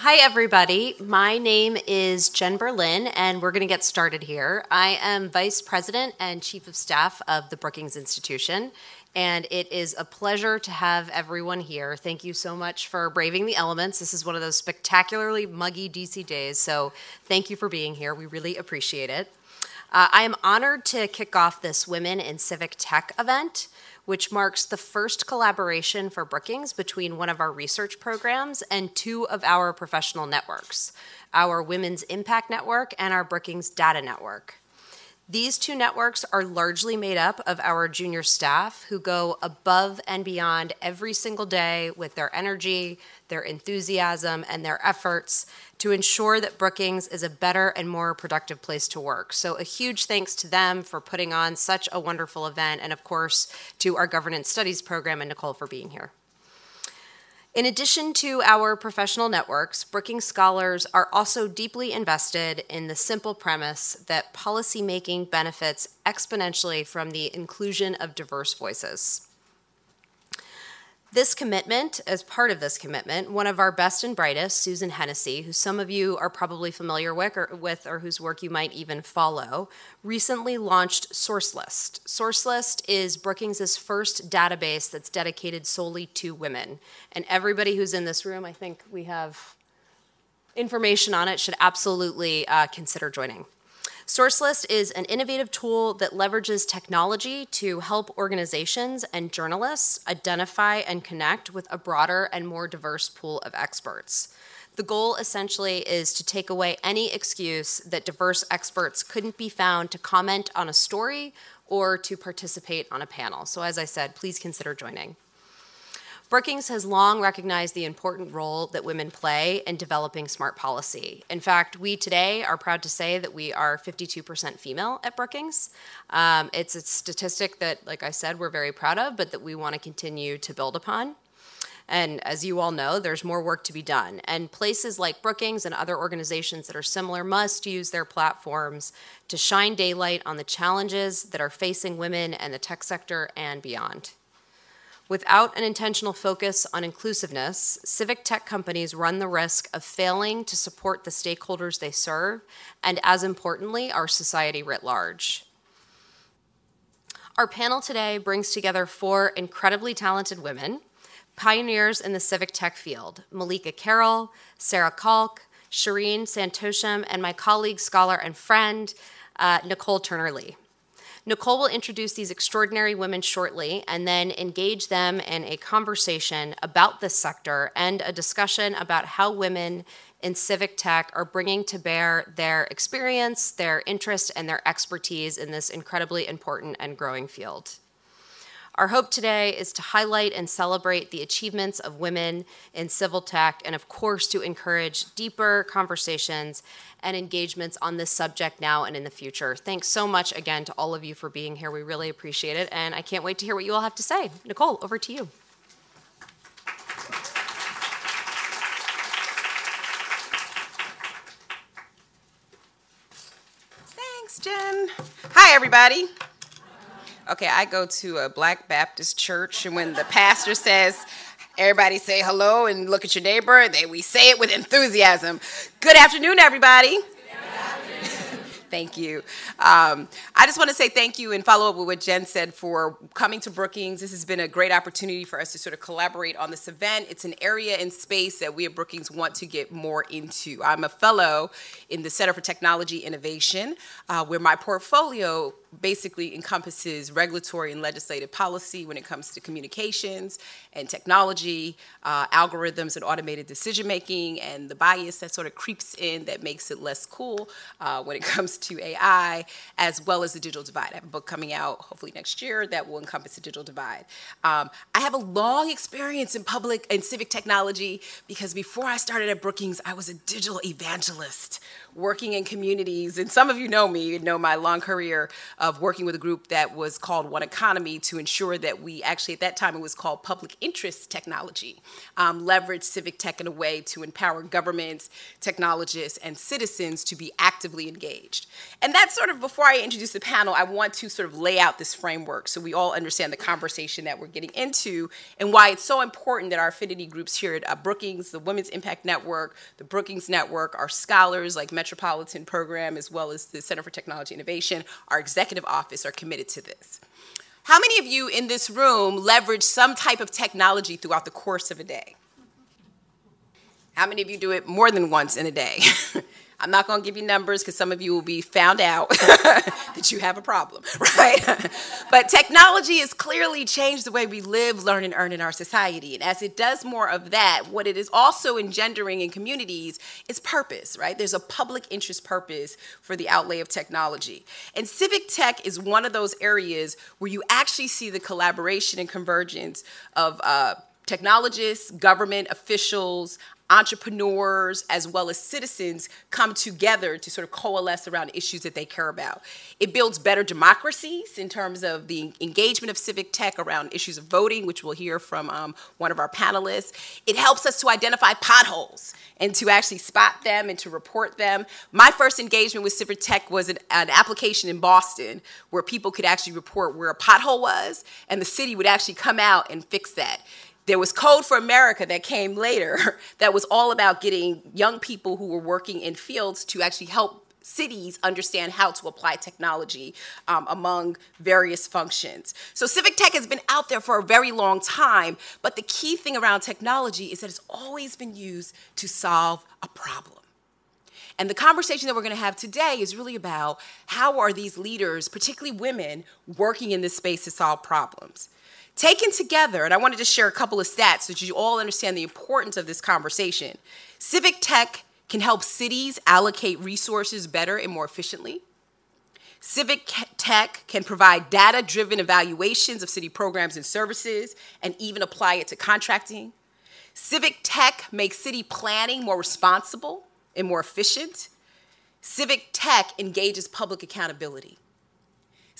Hi, everybody. My name is Jen Berlin, and we're going to get started here. I am Vice President and Chief of Staff of the Brookings Institution, and it is a pleasure to have everyone here. Thank you so much for braving the elements. This is one of those spectacularly muggy DC days, so thank you for being here. We really appreciate it. I am honored to kick off this Women in Civic Tech event, which marks the first collaboration for Brookings between one of our research programs and two of our professional networks, our Women's Impact Network and our Brookings Data Network. These two networks are largely made up of our junior staff who go above and beyond every single day with their energy, their enthusiasm, and their efforts to ensure that Brookings is a better and more productive place to work. So a huge thanks to them for putting on such a wonderful event, and of course to our Governance Studies program and Nicole for being here. In addition to our professional networks, Brookings scholars are also deeply invested in the simple premise that policymaking benefits exponentially from the inclusion of diverse voices. This commitment, as part of this commitment, one of our best and brightest, Susan Hennessy, who some of you are probably familiar with or whose work you might even follow, recently launched SourceList. SourceList is Brookings' first database that's dedicated solely to women. And everybody who's in this room, I think we have information on it, should absolutely consider joining. SourceList is an innovative tool that leverages technology to help organizations and journalists identify and connect with a broader and more diverse pool of experts. The goal essentially is to take away any excuse that diverse experts couldn't be found to comment on a story or to participate on a panel. So as I said, please consider joining. Brookings has long recognized the important role that women play in developing smart policy. In fact, we today are proud to say that we are 52% female at Brookings. It's a statistic that, like I said, we're very proud of, but that we want to continue to build upon. And as you all know, there's more work to be done. And places like Brookings and other organizations that are similar must use their platforms to shine daylight on the challenges that are facing women and the tech sector and beyond. Without an intentional focus on inclusiveness, civic tech companies run the risk of failing to support the stakeholders they serve, and as importantly, our society writ large. Our panel today brings together four incredibly talented women, pioneers in the civic tech field: Malika Carroll, Sarah Kalk, Shireen Santosham, and my colleague, scholar, and friend, Nicole Turner-Lee. Nicole will introduce these extraordinary women shortly and then engage them in a conversation about this sector and a discussion about how women in civic tech are bringing to bear their experience, their interest, and their expertise in this incredibly important and growing field. Our hope today is to highlight and celebrate the achievements of women in civil tech and, of course, to encourage deeper conversations and engagements on this subject now and in the future. Thanks so much again to all of you for being here. We really appreciate it, and I can't wait to hear what you all have to say. Nicole, over to you. Thanks, Jen. Hi, everybody. Okay, I go to a Black Baptist church, and when the pastor says, everybody say hello and look at your neighbor, we say it with enthusiasm. Good afternoon, everybody. Thank you. I just want to say thank you and follow up with what Jen said for coming to Brookings. This has been a great opportunity for us to sort of collaborate on this event. It's an area and space that we at Brookings want to get more into. I'm a fellow in the Center for Technology Innovation, where my portfolio basically encompasses regulatory and legislative policy when it comes to communications and technology, algorithms and automated decision-making, and the bias that sort of creeps in that makes it less cool when it comes to AI, as well as the digital divide. I have a book coming out hopefully next year that will encompass the digital divide. I have a long experience in public and civic technology because before I started at Brookings, I was a digital evangelist working in communities. And some of you know me, you know my long career of working with a group that was called One Economy to ensure that we actually, at that time it was called public interest technology, leverage civic tech in a way to empower governments, technologists, and citizens to be actively engaged. And that's sort of, before I introduce the panel, I want to sort of lay out this framework so we all understand the conversation that we're getting into and why it's so important that our affinity groups here at Brookings, the Women's Impact Network, the Brookings Network, our scholars like Metropolitan Program, as well as the Center for Technology Innovation, our executive office are committed to this. How many of you in this room leverage some type of technology throughout the course of a day? How many of you do it more than once in a day? I'm not going to give you numbers because some of you will be found out that you have a problem, right? But technology has clearly changed the way we live, learn, and earn in our society. And as it does more of that, what it is also engendering in communities is purpose, right? There's a public interest purpose for the outlay of technology. And civic tech is one of those areas where you actually see the collaboration and convergence of technologists, government officials, entrepreneurs, as well as citizens come together to sort of coalesce around issues that they care about. It builds better democracies in terms of the engagement of civic tech around issues of voting, which we'll hear from one of our panelists. It helps us to identify potholes and to actually spot them and to report them. My first engagement with civic tech was an application in Boston where people could actually report where a pothole was, and the city would actually come out and fix that. There was Code for America that came later that was all about getting young people who were working in fields to actually help cities understand how to apply technology among various functions. So civic tech has been out there for a very long time, but the key thing around technology is that it's always been used to solve a problem. And the conversation that we're going to have today is really about how are these leaders, particularly women, working in this space to solve problems. Taken together, and I wanted to share a couple of stats so that you all understand the importance of this conversation. Civic tech can help cities allocate resources better and more efficiently. Civic tech can provide data-driven evaluations of city programs and services and even apply it to contracting. Civic tech makes city planning more responsible and more efficient. Civic tech engages public accountability.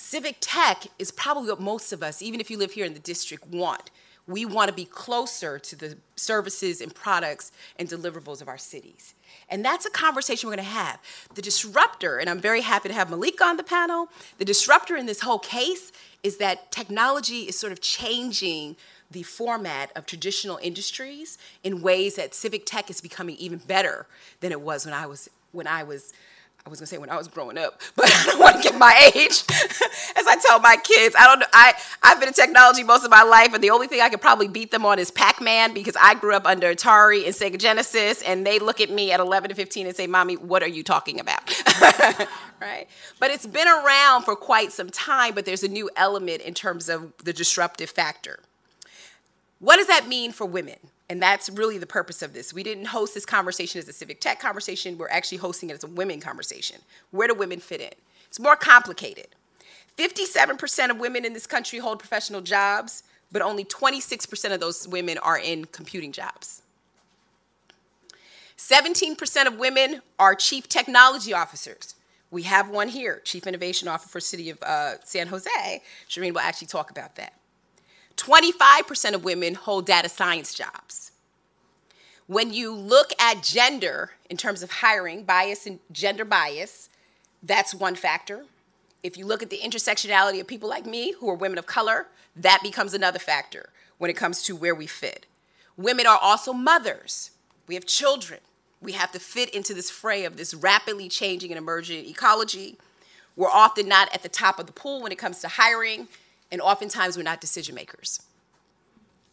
Civic tech is probably what most of us, even if you live here in the district, want. We want to be closer to the services and products and deliverables of our cities. And that's a conversation we're going to have. The disruptor, and I'm very happy to have Malik on the panel, the disruptor in this whole case is that technology is sort of changing the format of traditional industries in ways that civic tech is becoming even better than it was when I was growing up, but I don't want to give my age. As I tell my kids, I've been in technology most of my life, and the only thing I could probably beat them on is Pac-Man because I grew up under Atari and Sega Genesis, and they look at me at 11 to 15 and say, "Mommy, what are you talking about?" Right? But it's been around for quite some time, but there's a new element in terms of the disruptive factor. What does that mean for women? And that's really the purpose of this. We didn't host this conversation as a civic tech conversation. We're actually hosting it as a women conversation. Where do women fit in? It's more complicated. 57% of women in this country hold professional jobs, but only 26% of those women are in computing jobs. 17% of women are chief technology officers. We have one here, Chief Innovation Officer for City of San Jose. Shireen will actually talk about that. 25% of women hold data science jobs. When you look at gender in terms of hiring, bias and gender bias, that's one factor. If you look at the intersectionality of people like me who are women of color, that becomes another factor when it comes to where we fit. Women are also mothers. We have children. We have to fit into this fray of this rapidly changing and emerging ecology. We're often not at the top of the pool when it comes to hiring, and oftentimes we're not decision makers.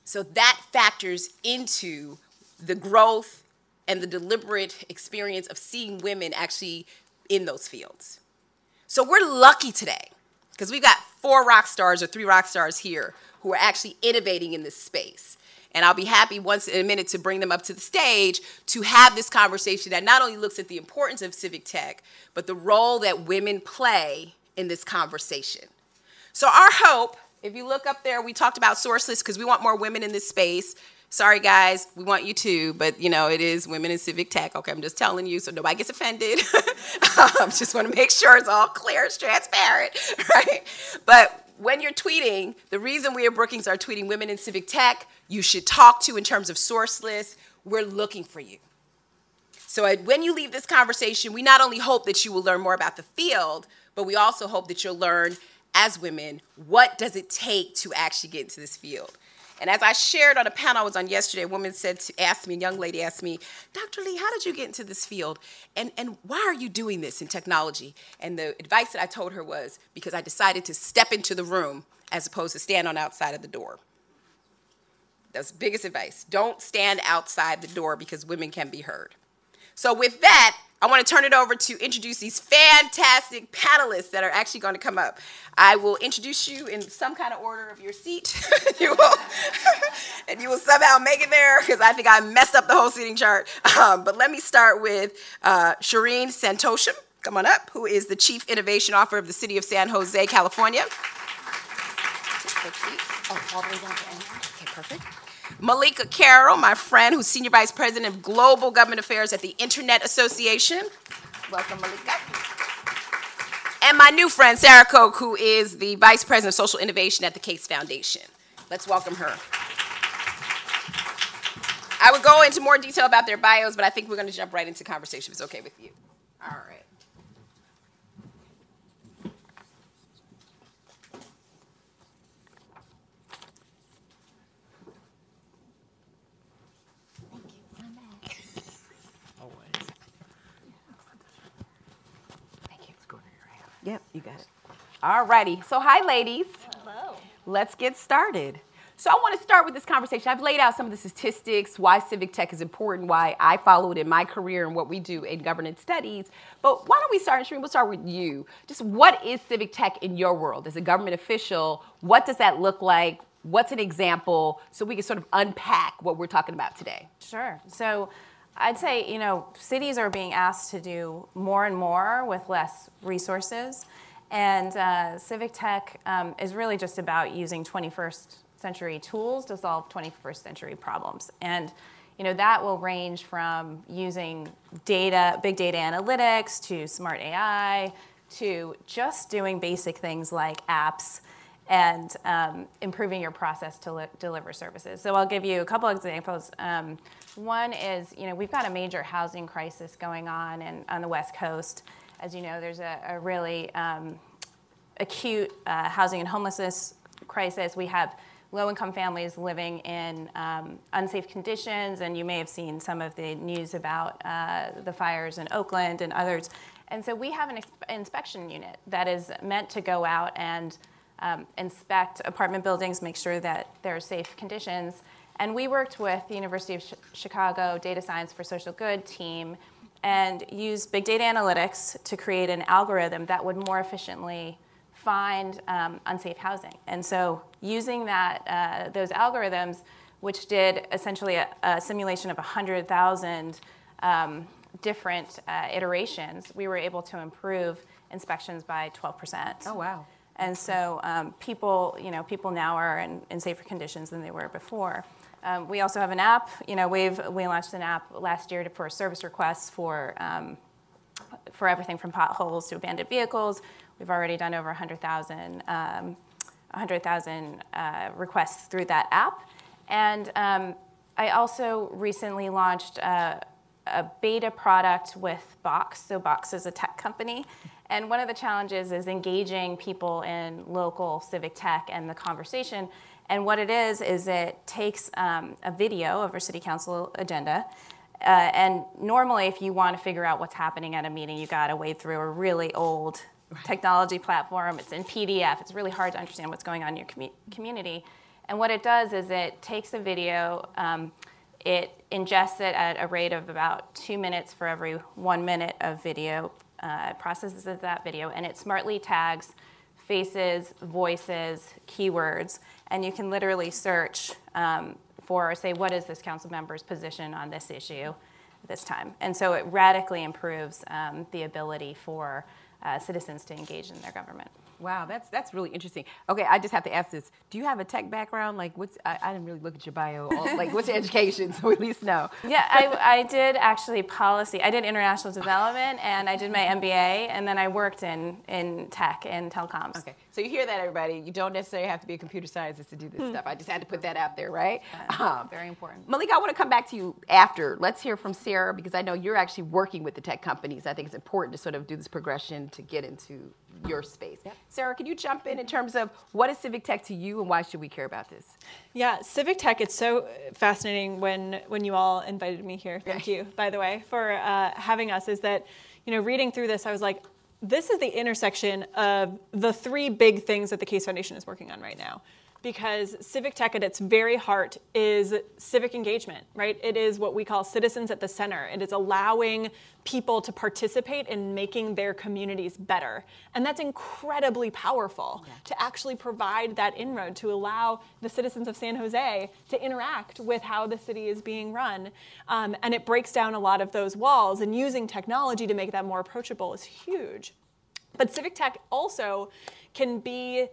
So that factors into the growth and the deliberate experience of seeing women actually in those fields. So we're lucky today because we've got 4 rock stars or 3 rock stars here who are actually innovating in this space. And I'll be happy once in a minute to bring them up to the stage to have this conversation that not only looks at the importance of civic tech, but the role that women play in this conversation. So our hope If you look up there, we talked about sourceless because we want more women in this space. Sorry, guys, we want you too, but you know, it is women in civic tech. Okay, I'm just telling you so nobody gets offended. Just want to make sure it's all clear, it's transparent, right? But when you're tweeting, the reason we at Brookings are tweeting women in civic tech, you should talk to in terms of sourceless, we're looking for you. So when you leave this conversation, we not only hope that you will learn more about the field, but we also hope that you'll learn as women, what does it take to actually get into this field? And as I shared on a panel I was on yesterday, a woman asked me, a young lady asked me, Dr. Lee, how did you get into this field? And why are you doing this in technology? And the advice that I told her was, because I decided to step into the room as opposed to stand on outside of the door. That's the biggest advice. Don't stand outside the door because women can be heard. So with that, I want to turn it over to introduce these fantastic panelists that are actually going to come up. I will introduce you in some kind of order of your seat. And you will somehow make it there because I think I messed up the whole seating chart. But let me start with Shireen Santosham, come on up, who is the Chief Innovation Officer of the City of San Jose, California. Oh, all the way down to end. Okay, perfect. Malika Carroll, my friend, who's Senior Vice President of Global Government Affairs at the Internet Association. Welcome, Malika. And my new friend, Sarah Koch, who is the Vice President of Social Innovation at the Case Foundation. Let's welcome her. I would go into more detail about their bios, but I think we're going to jump right into conversation if it's okay with you. All right. Yep, you got it. All righty. So hi, ladies. Hello. Let's get started. So I want to start with this conversation. I've laid out some of the statistics, why civic tech is important, why I follow it in my career and what we do in governance studies. But why don't we start, Shireen, we'll start with you. Just what is civic tech in your world? As a government official, what does that look like? What's an example so we can sort of unpack what we're talking about today? Sure. So I'd say, you know, cities are being asked to do more and more with less resources. And civic tech is really just about using 21st century tools to solve 21st century problems. And, you know, that will range from using data, big data analytics, to smart AI, to just doing basic things like apps and improving your process to deliver services. So I'll give you a couple examples. One is, you know, we've got a major housing crisis going on on the West Coast. As you know, there's a really acute housing and homelessness crisis. We have low-income families living in unsafe conditions, and you may have seen some of the news about the fires in Oakland and others. And so we have an inspection unit that is meant to go out and inspect apartment buildings, make sure that there are safe conditions. And we worked with the University of Chicago Data Science for Social Good team and used big data analytics to create an algorithm that would more efficiently find unsafe housing. And so using that, those algorithms, which did essentially a simulation of 100,000 different iterations, we were able to improve inspections by 12%. Oh, wow. And so people now are in safer conditions than they were before. We also have an app. You know, we launched an app last year for service requests for everything from potholes to abandoned vehicles. We've already done over 100,000 requests through that app. And I also recently launched a beta product with Box. So Box is a tech company. And one of the challenges is engaging people in local civic tech and the conversation. And what it is it takes a video of our city council agenda. And normally, if you want to figure out what's happening at a meeting, you got to wade through a really old technology platform. It's in PDF. It's really hard to understand what's going on in your community. And what it does is it takes a video, it ingests it at a rate of about 2 minutes for every 1 minute of video, processes that video, and it smartly tags faces, voices, keywords, and you can literally search for, say, what is this council member's position on this issue this time? And so it radically improves the ability for citizens to engage in their government. Wow, that's really interesting. Okay, I just have to ask this. Do you have a tech background? Like, I didn't really look at your bio. Like, what's your education, so we at least know? Yeah, I did actually policy. I did international development, and I did my MBA, and then I worked in tech and telecoms. Okay, so you hear that, everybody. You don't necessarily have to be a computer scientist to do this stuff. I just had to put that out there, right? Very important. Malika, I want to come back to you after. Let's hear from Sarah, because I know you're actually working with the tech companies. I think it's important to sort of do this progression to get into your space. Yep. Sarah, can you jump in terms of what is Civic Tech to you, and why should we care about this? Yeah, Civic Tech, it's so fascinating when you all invited me here. Thank you, by the way, for having us. Is that, reading through this, I was like, this is the intersection of the three big things that the Case Foundation is working on right now. Because Civic Tech at its very heart is civic engagement, right? It is what we call citizens at the center. It is allowing people to participate in making their communities better. And that's incredibly powerful, to actually provide that inroad, to allow the citizens of San Jose to interact with how the city is being run. And it breaks down a lot of those walls, and using technology to make that more approachable is huge. But Civic Tech also can be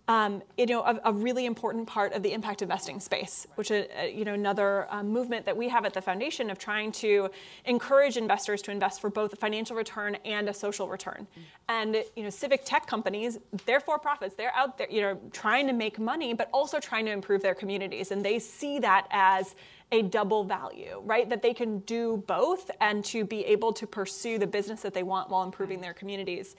a really important part of the impact investing space, which is another movement that we have at the foundation of trying to encourage investors to invest for both a financial return and a social return. And civic tech companies, they're for profits. They're out there, trying to make money, but also trying to improve their communities, and they see that as a double value, right? That they can do both, and to be able to pursue the business that they want while improving their communities.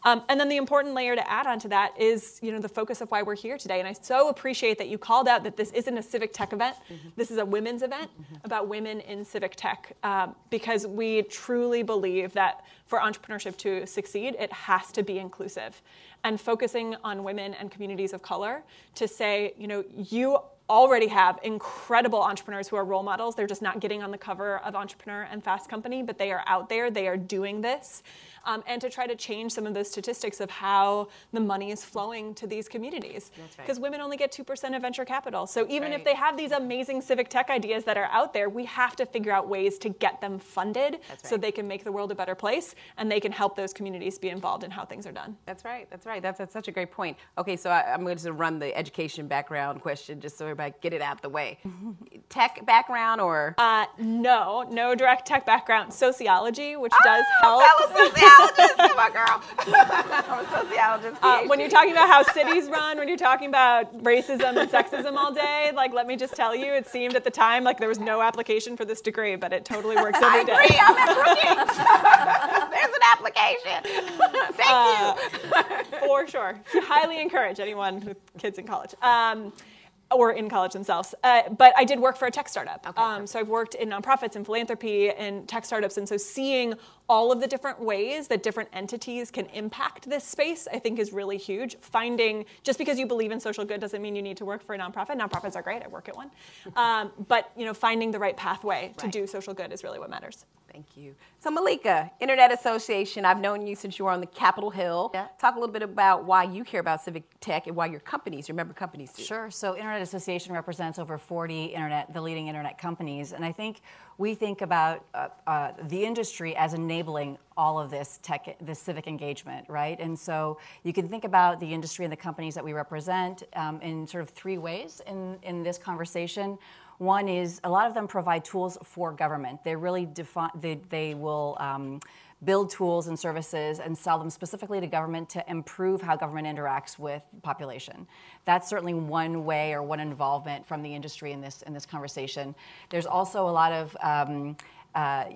And then the important layer to add on to that is, the focus of why we're here today. And I so appreciate that you called out that this isn't a civic tech event. This is a women's event about women in civic tech, because we truly believe that for entrepreneurship to succeed, it has to be inclusive. And focusing on women and communities of color to say, you already have incredible entrepreneurs who are role models. They're just not getting on the cover of Entrepreneur and Fast Company, but they are out there, they are doing this. And to try to change some of those statistics of how the money is flowing to these communities. Because women only get 2% of venture capital. So even if they have these amazing civic tech ideas that are out there, we have to figure out ways to get them funded so they can make the world a better place, and they can help those communities be involved in how things are done. That's right. That's such a great point. Okay, so I'm going to run the education background question just so everybody get it out the way. Tech background or? No direct tech background. Sociology, which does help. Come on, girl. I'm a sociologist. When you're talking about how cities run, when you're talking about racism and sexism all day, let me just tell you, it seemed at the time like there was no application for this degree, but it totally works every day. I agree. I'm at Brookings. There's an application. Thank you. For sure. Highly encourage anyone with kids in college. Or in college themselves. But I did work for a tech startup. So I've worked in nonprofits and philanthropy and tech startups. And so seeing all of the different ways that different entities can impact this space, I think is really huge. Finding, just because you believe in social good doesn't mean you need to work for a nonprofit. Nonprofits are great, I work at one. But finding the right pathway to do social good is really what matters. Thank you. So Malika, Internet Association, I've known you since you were on the Capitol Hill. Yeah. Talk a little bit about why you care about civic tech and why your member companies do. Sure. So Internet Association represents over 40 the leading internet companies. And I think we think about the industry as enabling all of this civic engagement, right? And so you can think about the industry and the companies that we represent in sort of three ways in this conversation. One is a lot of them provide tools for government. They really they will build tools and services and sell them specifically to government to improve how government interacts with population. That's certainly one way or one involvement from the industry in this conversation. There's also a lot of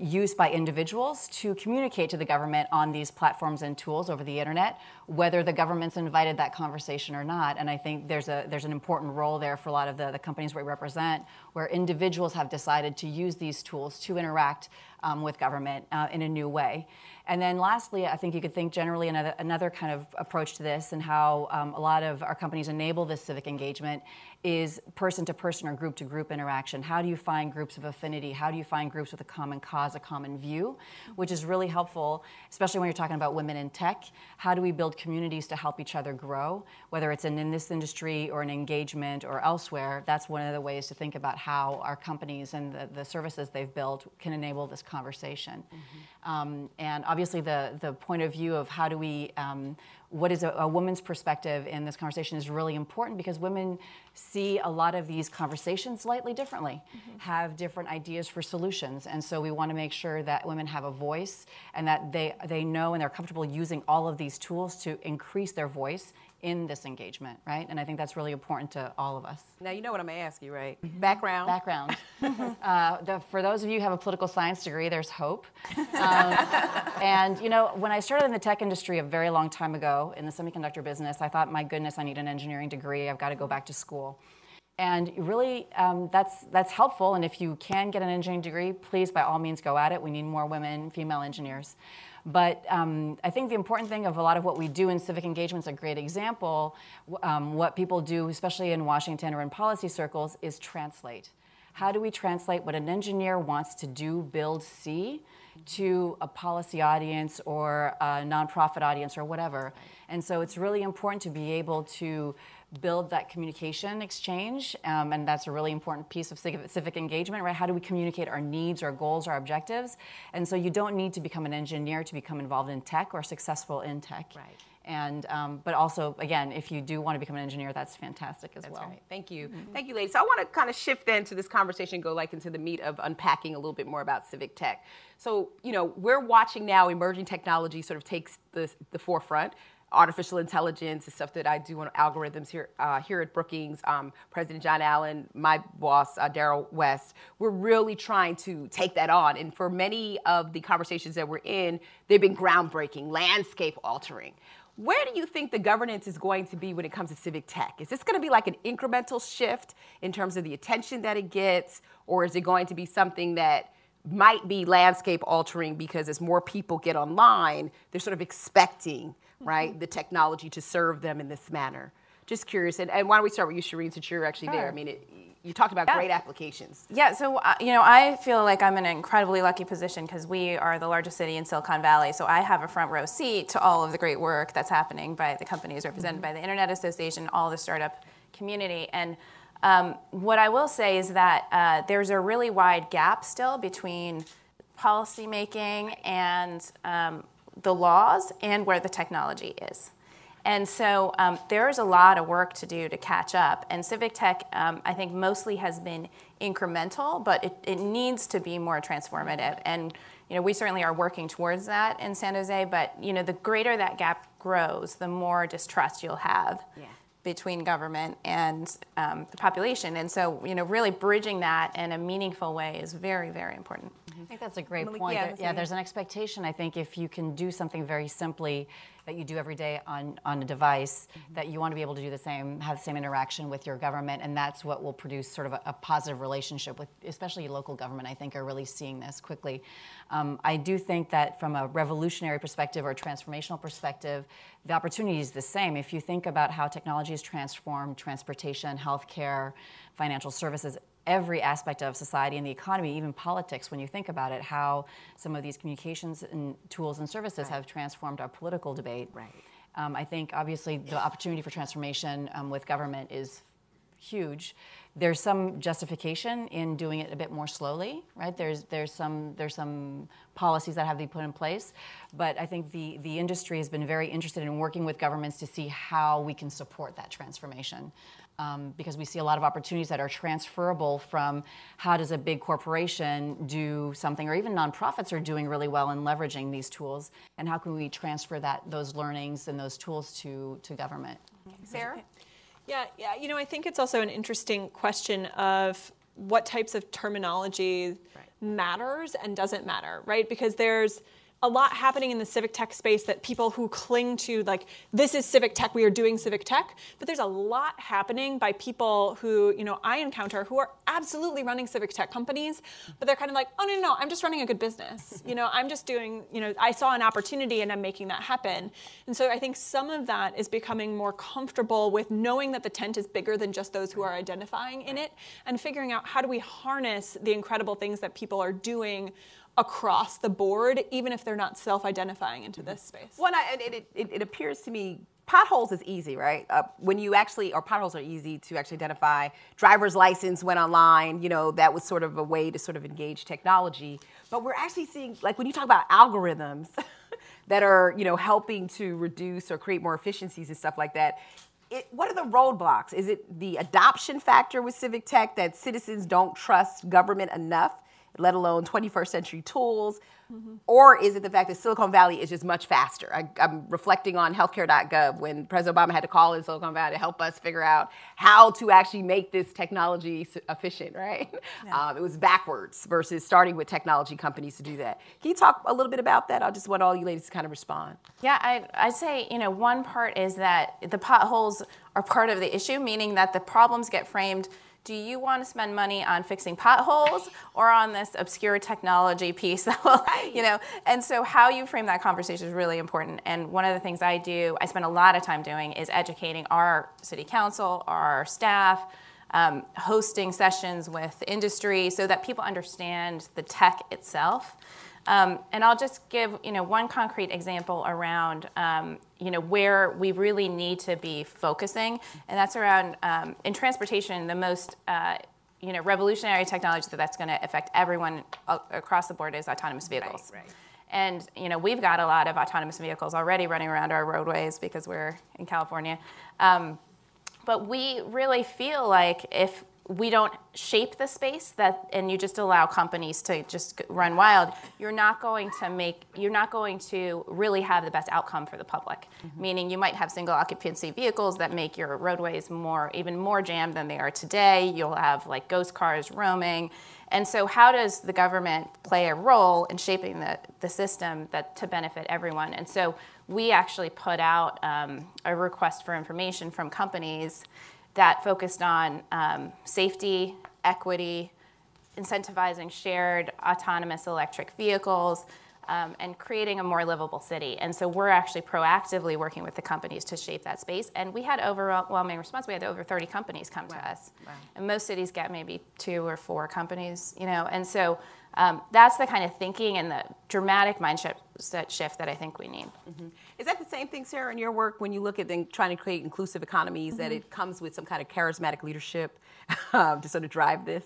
use by individuals to communicate to the government on these platforms and tools over the internet, whether the government's invited that conversation or not. And I think there's an important role there for a lot of the companies we represent, where individuals have decided to use these tools to interact with government in a new way. And then lastly, I think you could think generally another kind of approach to this, and how a lot of our companies enable this civic engagement is person-to-person or group-to-group interaction. How do you find groups of affinity? How do you find groups with a common cause, a common view, which is really helpful, especially when you're talking about women in tech. How do we build communities to help each other grow, whether it's in this industry or an engagement or elsewhere? That's one of the ways to think about how our companies and the services they've built can enable this conversation. And obviously the point of view of how do we, what is a woman's perspective in this conversation is really important, because women see a lot of these conversations slightly differently, have different ideas for solutions. And so we want to make sure that women have a voice and that they know and they're comfortable using all of these tools to increase their voice in this engagement, right? And I think that's really important to all of us. Now, you know what I'm going to ask you, right? Background. Background. For those of you who have a political science degree, there's hope. And you know, when I started in the tech industry a very long time ago in the semiconductor business, I thought, my goodness, I need an engineering degree. I've got to go back to school. And really, that's helpful. And if you can get an engineering degree, please, by all means, go at it. We need more women, female engineers. But I think the important thing of a lot of what we do in civic engagement is a great example. What people do, especially in Washington or in policy circles, is translate. How do we translate what an engineer wants to do, build, see, to a policy audience or a nonprofit audience or whatever? And so it's really important to be able to build that communication exchange, and that's a really important piece of civic engagement, right? How do we communicate our needs, our goals, our objectives? And so you don't need to become an engineer to become involved in tech or successful in tech. Right. And but also, again, if you do want to become an engineer, that's fantastic as well. Right. Thank you. Thank you, ladies. So I want to kind of shift then to this conversation, go like into the meat of unpacking a little bit more about civic tech. So, you know, we're watching now emerging technology sort of takes the forefront. Artificial intelligence, the stuff that I do on algorithms here at Brookings. President John Allen, my boss, Daryl West, we're really trying to take that on. And for many of the conversations that we're in, they've been groundbreaking, landscape altering. Where do you think the governance is going to be when it comes to civic tech? Is this going to be like an incremental shift in terms of the attention that it gets, or is it going to be something that might be landscape altering because as more people get online, they're sort of expecting, right, the technology to serve them in this manner? Just curious. And why don't we start with you, Shireen, since you're actually there? I mean, you talked about great applications. Yeah, so, you know, I feel like I'm in an incredibly lucky position because we are the largest city in Silicon Valley, so I have a front row seat to all of the great work that's happening by the companies represented by the Internet Association, all the startup community. And what I will say is that there's a really wide gap still between policymaking and the laws and where the technology is. And so there's a lot of work to do to catch up. And civic tech, I think, mostly has been incremental, but it needs to be more transformative. And you know, we certainly are working towards that in San Jose, but you know, the greater that gap grows, the more distrust you'll have between government and the population. And so, you know, really bridging that in a meaningful way is very, very important. I think that's a great point. There's an expectation, I think, if you can do something very simply that you do every day on a device, that you want to be able to do the same, have the same interaction with your government, and that's what will produce sort of a positive relationship with, especially local government, I think, are really seeing this quickly. I do think that from a revolutionary perspective or a transformational perspective, the opportunity is the same. If you think about how technology has transformed transportation, healthcare, financial services, every aspect of society and the economy, even politics, when you think about it, how some of these communications and tools and services have transformed our political debate. I think, obviously, the opportunity for transformation with government is huge. There's some justification in doing it a bit more slowly, right? There's some policies that have to be put in place, but I think the industry has been very interested in working with governments to see how we can support that transformation. Because we see a lot of opportunities that are transferable from how does a big corporation do something, or even nonprofits are doing really well in leveraging these tools, and how can we transfer those learnings and those tools to government. Sarah? Yeah, you know, I think it's also an interesting question of what types of terminology matters and doesn't matter, right? Because there's a lot happening in the civic tech space that people who cling to, like, this is civic tech, we are doing civic tech, but there's a lot happening by people who, you know, I encounter who are absolutely running civic tech companies, but they're kind of like, oh, no, I'm just running a good business. You know, I'm just doing, you know, I saw an opportunity and I'm making that happen. And so I think some of that is becoming more comfortable with knowing that the tent is bigger than just those who are identifying in it, and figuring out how do we harness the incredible things that people are doing across the board, even if they're not self-identifying into this space. Well, it appears to me potholes is easy, right? When you actually, or potholes are easy to actually identify. Driver's license went online, you know, that was sort of a way to sort of engage technology. But we're actually seeing, like when you talk about algorithms, that are, helping to reduce or create more efficiencies and stuff like that. What are the roadblocks? Is it the adoption factor with civic tech, that citizens don't trust government enough, let alone 21st century tools? Or is it the fact that Silicon Valley is just much faster? I'm reflecting on healthcare.gov when President Obama had to call in Silicon Valley to help us figure out how to actually make this technology efficient, right? Yeah. It was backwards versus starting with technology companies to do that. Can you talk a little bit about that? I just want all you ladies to kind of respond. Yeah, I'd say, one part is that the potholes are part of the issue, meaning that the problems get framed. Do you want to spend money on fixing potholes or on this obscure technology piece that will, and so how you frame that conversation is really important. And one of the things I spend a lot of time doing is educating our city council, our staff, hosting sessions with industry so that people understand the tech itself. And I'll just give, one concrete example around, where we really need to be focusing, and that's around, in transportation, the most, revolutionary technology that's going to affect everyone across the board is autonomous vehicles. Right. And, we've got a lot of autonomous vehicles already running around our roadways because we're in California. But we really feel like if we don't shape the space and you just allow companies to just run wild, you're not going to really have the best outcome for the public. Meaning you might have single occupancy vehicles that make your roadways even more jammed than they are today. You'll have like ghost cars roaming. And so how does the government play a role in shaping the system to benefit everyone? And so we actually put out a request for information from companies that focused on safety, equity, incentivizing shared autonomous electric vehicles, and creating a more livable city. And so we're actually proactively working with the companies to shape that space. And we had overwhelming response. We had over 30 companies come to us. Wow. And most cities get maybe 2 or 4 companies, And so that's the kind of thinking and the dramatic mindset shift that I think we need. Is that the same thing, Sarah, in your work when you look at trying to create inclusive economies, that it comes with some kind of charismatic leadership to sort of drive this?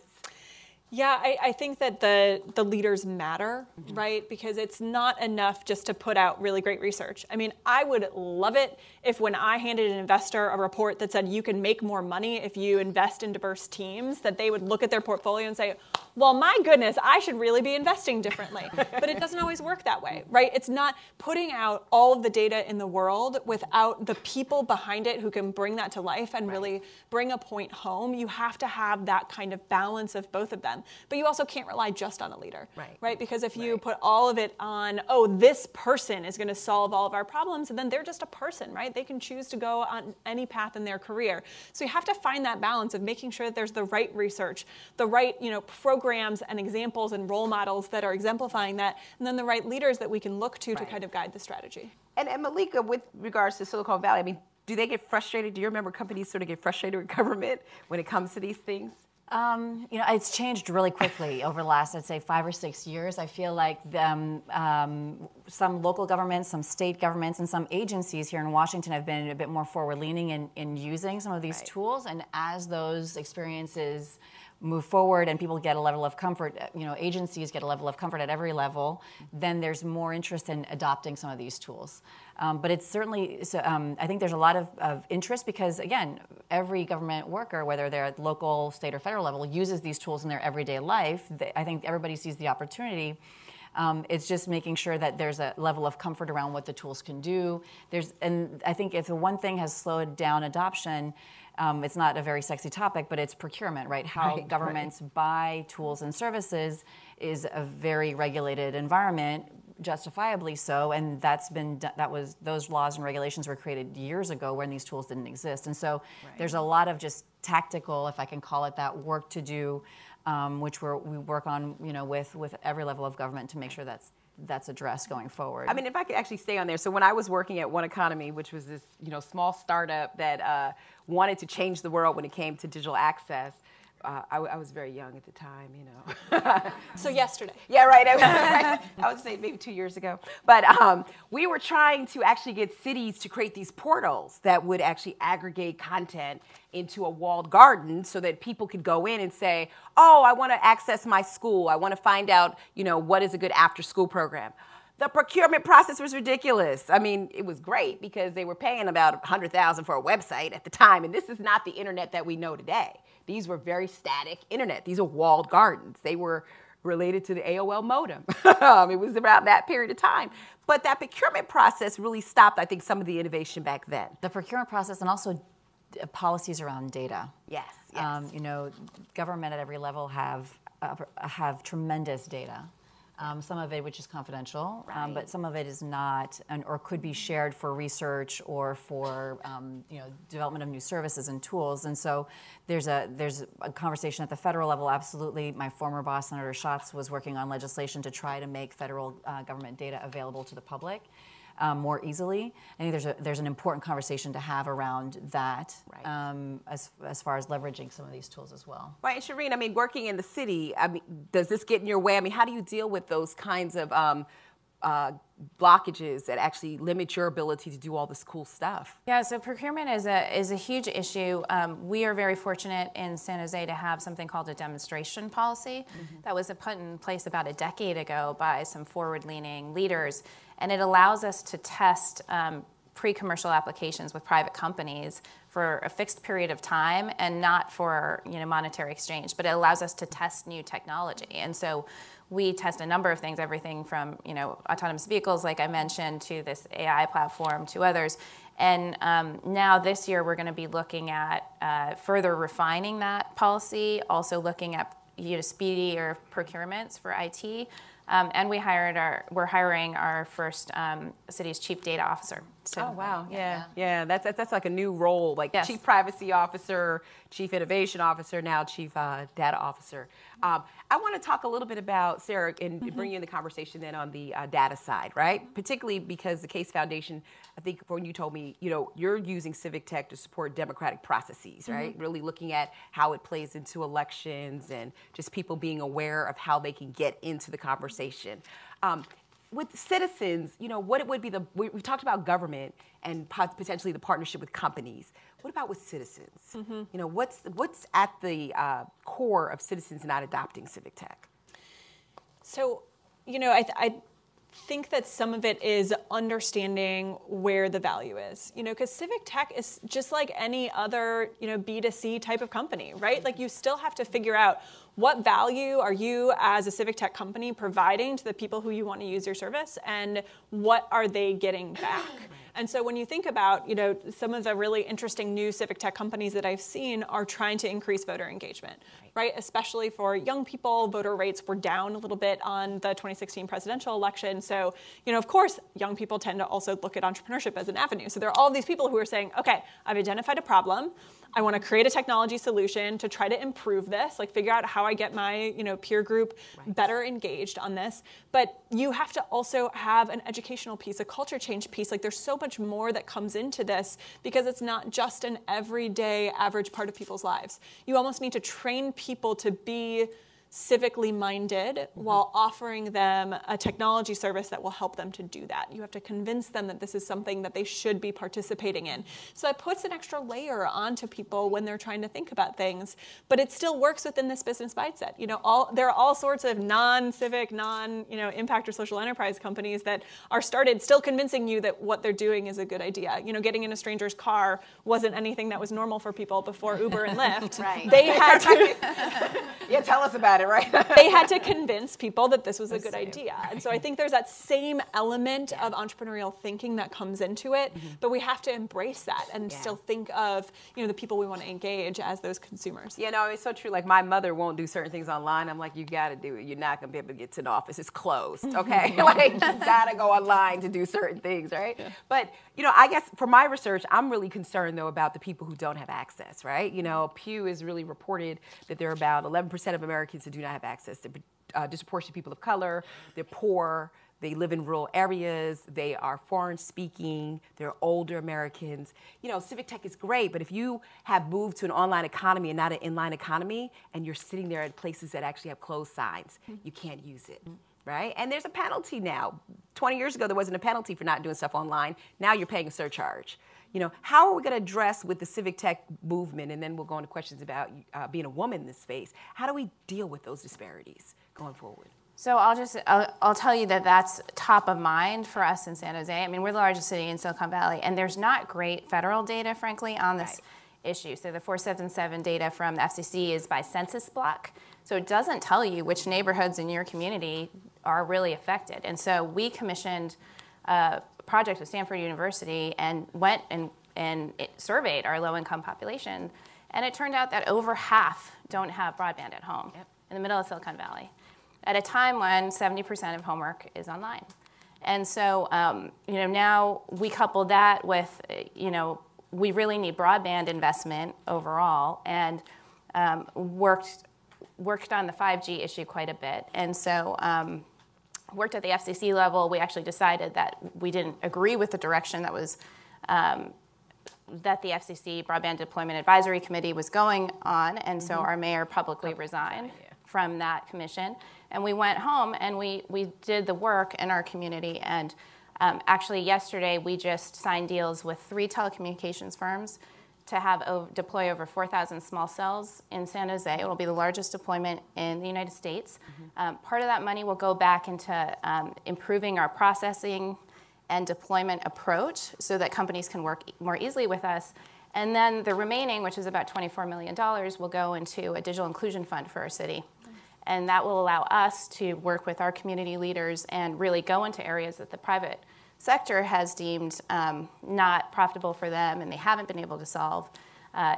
Yeah, I think that the leaders matter, right? Because it's not enough just to put out really great research. I mean, I would love it if when I handed an investor a report that said you can make more money if you invest in diverse teams, that they would look at their portfolio and say, well, my goodness, I should really be investing differently. But it doesn't always work that way, right? It's not putting out all of the data in the world without the people behind it who can bring that to life and really bring a point home. You have to have that kind of balance of both of them. But you also can't rely just on a leader, right? Because if you put all of it on, this person is going to solve all of our problems, and then they're just a person, right? They can choose to go on any path in their career. So you have to find that balance of making sure that there's the right research, the right, programs and examples and role models that are exemplifying that, and then the right leaders that we can look to kind of guide the strategy. And Malika, with regards to Silicon Valley, I mean, do they get frustrated? Do you remember companies sort of get frustrated with government when it comes to these things? It's changed really quickly over the last, I'd say, 5 or 6 years. I feel like some local governments, some state governments, and some agencies here in Washington have been a bit more forward-leaning in using some of these tools. And as those experiences move forward and people get a level of comfort, agencies get a level of comfort at every level, then there's more interest in adopting some of these tools. But it's certainly, I think there's a lot of interest because, again, every government worker, whether they're at local, state, or federal level, uses these tools in their everyday life. I think everybody sees the opportunity. It's just making sure that there's a level of comfort around what the tools can do. And I think if the one thing has slowed down adoption, it's not a very sexy topic, but it's procurement, right? How governments buy tools and services is a very regulated environment, justifiably so, and those laws and regulations were created years ago when these tools didn't exist. And so there's a lot of just tactical, if I can call it that, work to do, which we work on, with every level of government to make sure that's addressed going forward. I mean, if I could actually stay on there. So when I was working at One Economy, which was this, small startup that wanted to change the world when it came to digital access, I was very young at the time, So yesterday. Yeah, right. I would say maybe 2 years ago. But we were trying to actually get cities to create these portals that would actually aggregate content into a walled garden so that people could go in and say, I want to access my school. I want to find out, what is a good after-school program. The procurement process was ridiculous. I mean, it was great because they were paying about $100,000 for a website at the time, and this is not the internet that we know today. These were very static internet. These are walled gardens. They were related to the AOL modem. It was around that period of time. But that procurement process really stopped, I think, some of the innovation back then. The procurement process and also policies around data. Yes, yes. You know, government at every level have tremendous data. Some of it which is confidential, Right. but some of it is not, or could be shared for research or for you know, development of new services and tools. And so there's a conversation at the federal level. Absolutely, my former boss, Senator Schatz, was working on legislation to try to make federal government data available to the public more easily. I think there's an important conversation to have around that, Right. As far as leveraging some of these tools as well. Right, and Shireen, I mean, working in the city, I mean, does this get in your way? I mean, how do you deal with those kinds of blockages that actually limit your ability to do all this cool stuff? Yeah, so procurement is a huge issue. We are very fortunate in San Jose to have something called a demonstration policy that was put in place about a decade ago by some forward-leaning leaders, and it allows us to test pre-commercial applications with private companies for a fixed period of time and not for, you know, monetary exchange, but it allows us to test new technology. And so we test a number of things, everything from, you know, autonomous vehicles, like I mentioned, to this AI platform, to others. And now this year we're going to be looking at further refining that policy, also looking at, you know, speedier procurements for IT. And we're hiring our first city's chief data officer. So, oh, wow. Yeah. That's like a new role, like Yes. chief privacy officer, chief innovation officer, now chief data officer. I want to talk a little bit about, Sarah, and bring you in the conversation then on the data side, right? Particularly because the Case Foundation, I think when you told me, you know, you're using Civic Tech to support democratic processes, right? Really looking at how it plays into elections and just people being aware of how they can get into the conversation. With citizens, you know, what it would be we've talked about government and potentially the partnership with companies. What about with citizens? You know, what's at the core of citizens not adopting Civic Tech? So, you know, I think that some of it is understanding where the value is, you know, because Civic Tech is just like any other, you know, B2C type of company, right? Like you still have to figure out what value are you as a Civic Tech company providing to the people who you want to use your service, and what are they getting back? And so when you think about, you know, some of the really interesting new Civic Tech companies that I've seen are trying to increase voter engagement, right? Especially for young people, voter rates were down a little bit on the 2016 presidential election. So, you know, of course, young people tend to also look at entrepreneurship as an avenue. So there are all these people who are saying, okay, I've identified a problem. I want to create a technology solution to try to improve this, like figure out how I get my, you know, peer group better engaged on this. But you have to also have an educational piece, a culture change piece. Like there's so much more that comes into this because it's not just an everyday average part of people's lives. You almost need to train people to be civically minded while offering them a technology service that will help them to do that. You have to convince them that this is something that they should be participating in. So that puts an extra layer onto people when they're trying to think about things, but it still works within this business mindset. You know, there are all sorts of non-civic, impact or social enterprise companies that are started still convincing you that what they're doing is a good idea. You know, getting in a stranger's car wasn't anything that was normal for people before Uber and Lyft. Right. They had to Yeah, tell us about it, right? they had to convince people that this was a good idea. And so I think there's that same element of entrepreneurial thinking that comes into it, but we have to embrace that and still think of, you know, the people we want to engage as those consumers. You know, it's so true. Like my mother won't do certain things online. I'm like, you got to do it. You're not going to be able to get to the office. It's closed, okay? Like, you got to go online to do certain things, right? Yeah. But, you know, I guess for my research, I'm really concerned, though, about the people who don't have access, right? You know, Pew has really reported that there are about 11% of Americans who do not have access. They're disproportionate people of color. They're poor. They live in rural areas. They are foreign speaking. They're older Americans. You know, Civic Tech is great, but if you have moved to an online economy and not an inline economy, and you're sitting there at places that actually have closed signs, you can't use it, right? And there's a penalty now. 20 years ago, there wasn't a penalty for not doing stuff online. Now you're paying a surcharge. You know, how are we going to address with the Civic Tech movement, and then we'll go into questions about being a woman in this space, how do we deal with those disparities going forward? So I'll tell you that that's top of mind for us in San Jose. I mean, we're the largest city in Silicon Valley, and there's not great federal data, frankly, on this issue. So the 477 data from the FCC is by census block. So it doesn't tell you which neighborhoods in your community are really affected. And so we commissioned a project with Stanford University and went and it surveyed our low-income population. And it turned out that over half don't have broadband at home in the middle of Silicon Valley, at a time when 70% of homework is online. And so, now we couple that with, we really need broadband investment overall, and worked on the 5G issue quite a bit. And so worked at the FCC level. We actually decided that we didn't agree with the direction that was that the FCC Broadband Deployment Advisory Committee was going on, and so our mayor publicly resigned from that commission. And we went home and we did the work in our community. And actually yesterday we just signed deals with 3 telecommunications firms to deploy over 4,000 small cells in San Jose. It will be the largest deployment in the United States. Part of that money will go back into improving our processing and deployment approach so that companies can work more easily with us. And then the remaining, which is about $24 million, will go into a digital inclusion fund for our city. And that will allow us to work with our community leaders and really go into areas that the private sector has deemed not profitable for them and they haven't been able to solve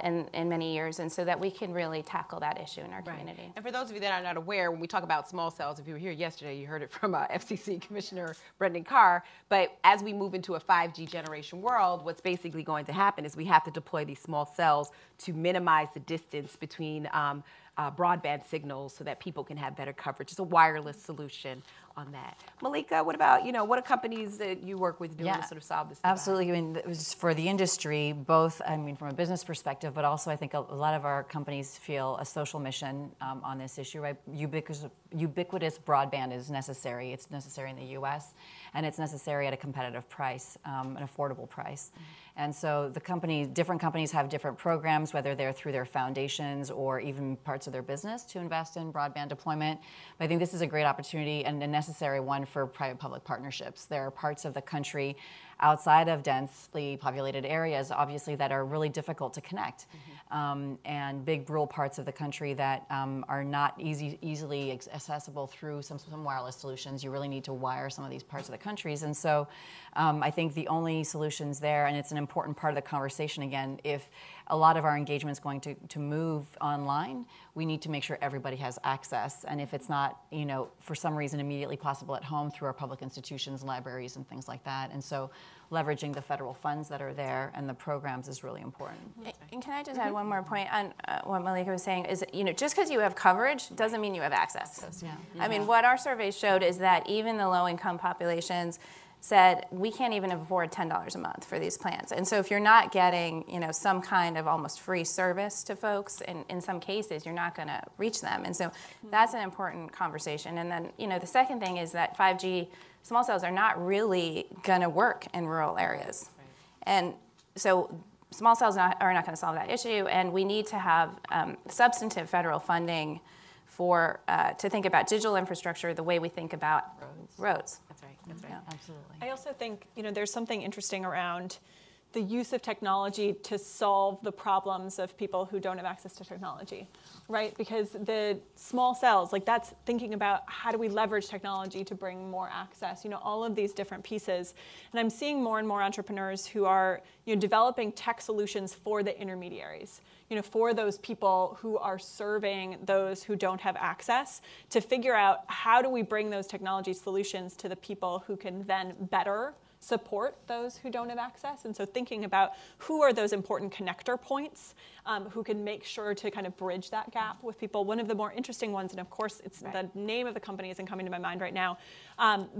in many years, and so that we can really tackle that issue in our community. And for those of you that are not aware, when we talk about small cells, if you were here yesterday, you heard it from FCC Commissioner Brendan Carr, but as we move into a 5G generation world, what's basically going to happen is we have to deploy these small cells to minimize the distance between broadband signals so that people can have better coverage. It's a wireless solution on that. Malika, what about, what are companies that you work with doing to sort of solve this divide? Absolutely. I mean, it was for the industry, both, from a business perspective, but also I think a lot of our companies feel a social mission on this issue, right? Ubiquitous broadband is necessary. It's necessary in the U.S., and it's necessary at a competitive price, an affordable price. And so different companies have different programs, whether they're through their foundations or even parts of their business to invest in broadband deployment. But I think this is a great opportunity and a necessary one for private-public partnerships. There are parts of the country outside of densely populated areas, obviously, that are really difficult to connect, and big rural parts of the country that are not easily accessible through some wireless solutions. You really need to wire some of these parts of the countries. And so I think the only solutions there, and it's an important part of the conversation again, if a lot of our engagement is going to move online, we need to make sure everybody has access. And if it's not, for some reason immediately possible at home, through our public institutions, libraries, and things like that. And so leveraging the federal funds that are there and the programs is really important. And can I just add one more point on what Malika was saying is, just because you have coverage doesn't mean you have access. I mean, what our surveys showed is that even the low-income populations said, we can't even afford $10 a month for these plans. And so if you're not getting, some kind of almost free service to folks, in some cases, you're not going to reach them. And so that's an important conversation. And then, the second thing is that 5G small cells are not really going to work in rural areas. And so small cells are not going to solve that issue, and we need to have substantive federal funding to think about digital infrastructure the way we think about roads. That's right. Yeah, absolutely. I also think, there's something interesting around the use of technology to solve the problems of people who don't have access to technology, right? Because the small cells, that's thinking about how do we leverage technology to bring more access, all of these different pieces. And I'm seeing more and more entrepreneurs who are, developing tech solutions for the intermediaries, for those people who are serving those who don't have access, to figure out how do we bring those technology solutions to the people who can then better support those who don't have access. And so thinking about who are those important connector points who can make sure to kind of bridge that gap with people. One of the more interesting ones, and of course it's the name of the company isn't coming to my mind right now,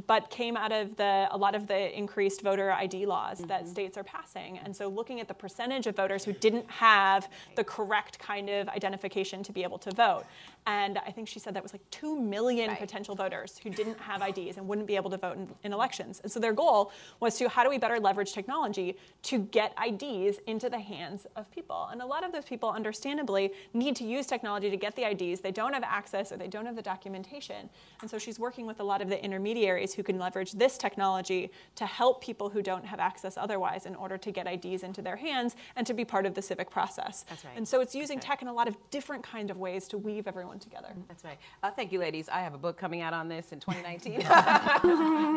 but came out of a lot of the increased voter ID laws that states are passing. And so looking at the percentage of voters who didn't have the correct kind of identification to be able to vote. And I think she said that was 2 million potential voters who didn't have IDs and wouldn't be able to vote in elections. And so their goal was to how do we better leverage technology to get IDs into the hands of people. And a lot of those people, understandably, need to use technology to get the IDs. They don't have access or they don't have the documentation. And so she's working with a lot of the intermediaries who can leverage this technology to help people who don't have access otherwise in order to get IDs into their hands and to be part of the civic process. That's right. And so it's using tech in a lot of different kind of ways to weave everyone together. That's right. Thank you, ladies. I have a book coming out on this in 2019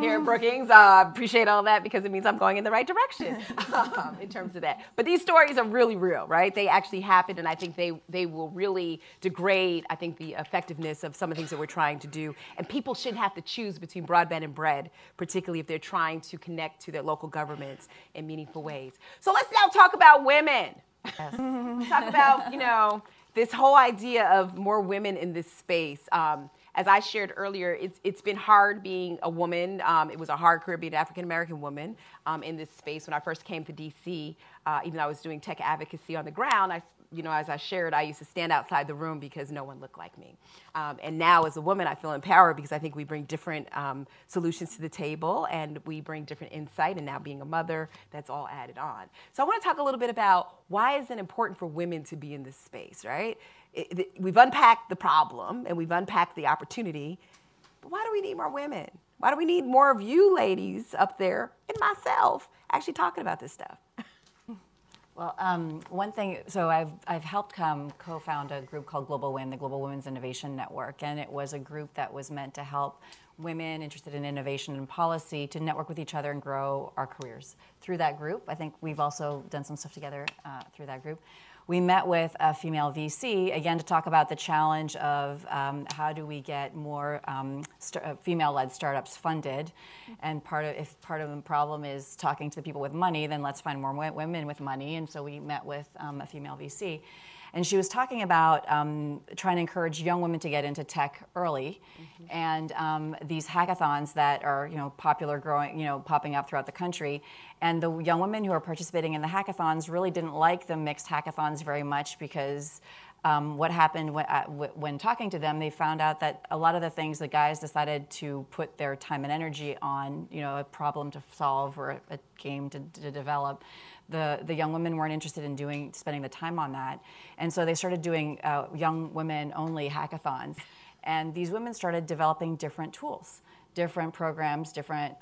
here at Brookings. Appreciate all that because it means I'm going in the right direction in terms of that. But these stories are really real, right? They actually happen, and I think they will really degrade, I think, the effectiveness of some of the things that we're trying to do. And people shouldn't have to choose between broadband and bread, particularly if they're trying to connect to their local governments in meaningful ways. So let's now talk about women. Yes. Talk about, you know, this whole idea of more women in this space. As I shared earlier, it's been hard being a woman. It was a hard career being an African-American woman in this space. When I first came to DC, even though I was doing tech advocacy on the ground, as I shared, I used to stand outside the room because no one looked like me. And now as a woman, I feel empowered because I think we bring different solutions to the table and we bring different insight. And now being a mother, that's all added on. So I want to talk a little bit about why is it important for women to be in this space, right? We've unpacked the problem and we've unpacked the opportunity, but why do we need more women? Why do we need more of you ladies up there and myself actually talking about this stuff? Well, one thing, so I've helped co-found a group called Global WIN, the Global Women's Innovation Network, and it was a group that was meant to help women interested in innovation and policy to network with each other and grow our careers. Through that group, I think we've also done some stuff together through that group. We met with a female VC, again, to talk about the challenge of how do we get more female-led startups funded. And if part of the problem is talking to the people with money, then let's find more women with money. And so we met with a female VC. And she was talking about trying to encourage young women to get into tech early, and these hackathons that are popular, popping up throughout the country. And the young women who are participating in the hackathons really didn't like the mixed hackathons very much because what happened when talking to them, they found out that a lot of the things the guys decided to put their time and energy on, a problem to solve or a game to develop. The young women weren't interested in spending the time on that. And so they started doing young women only hackathons. And these women started developing different tools, different programs, different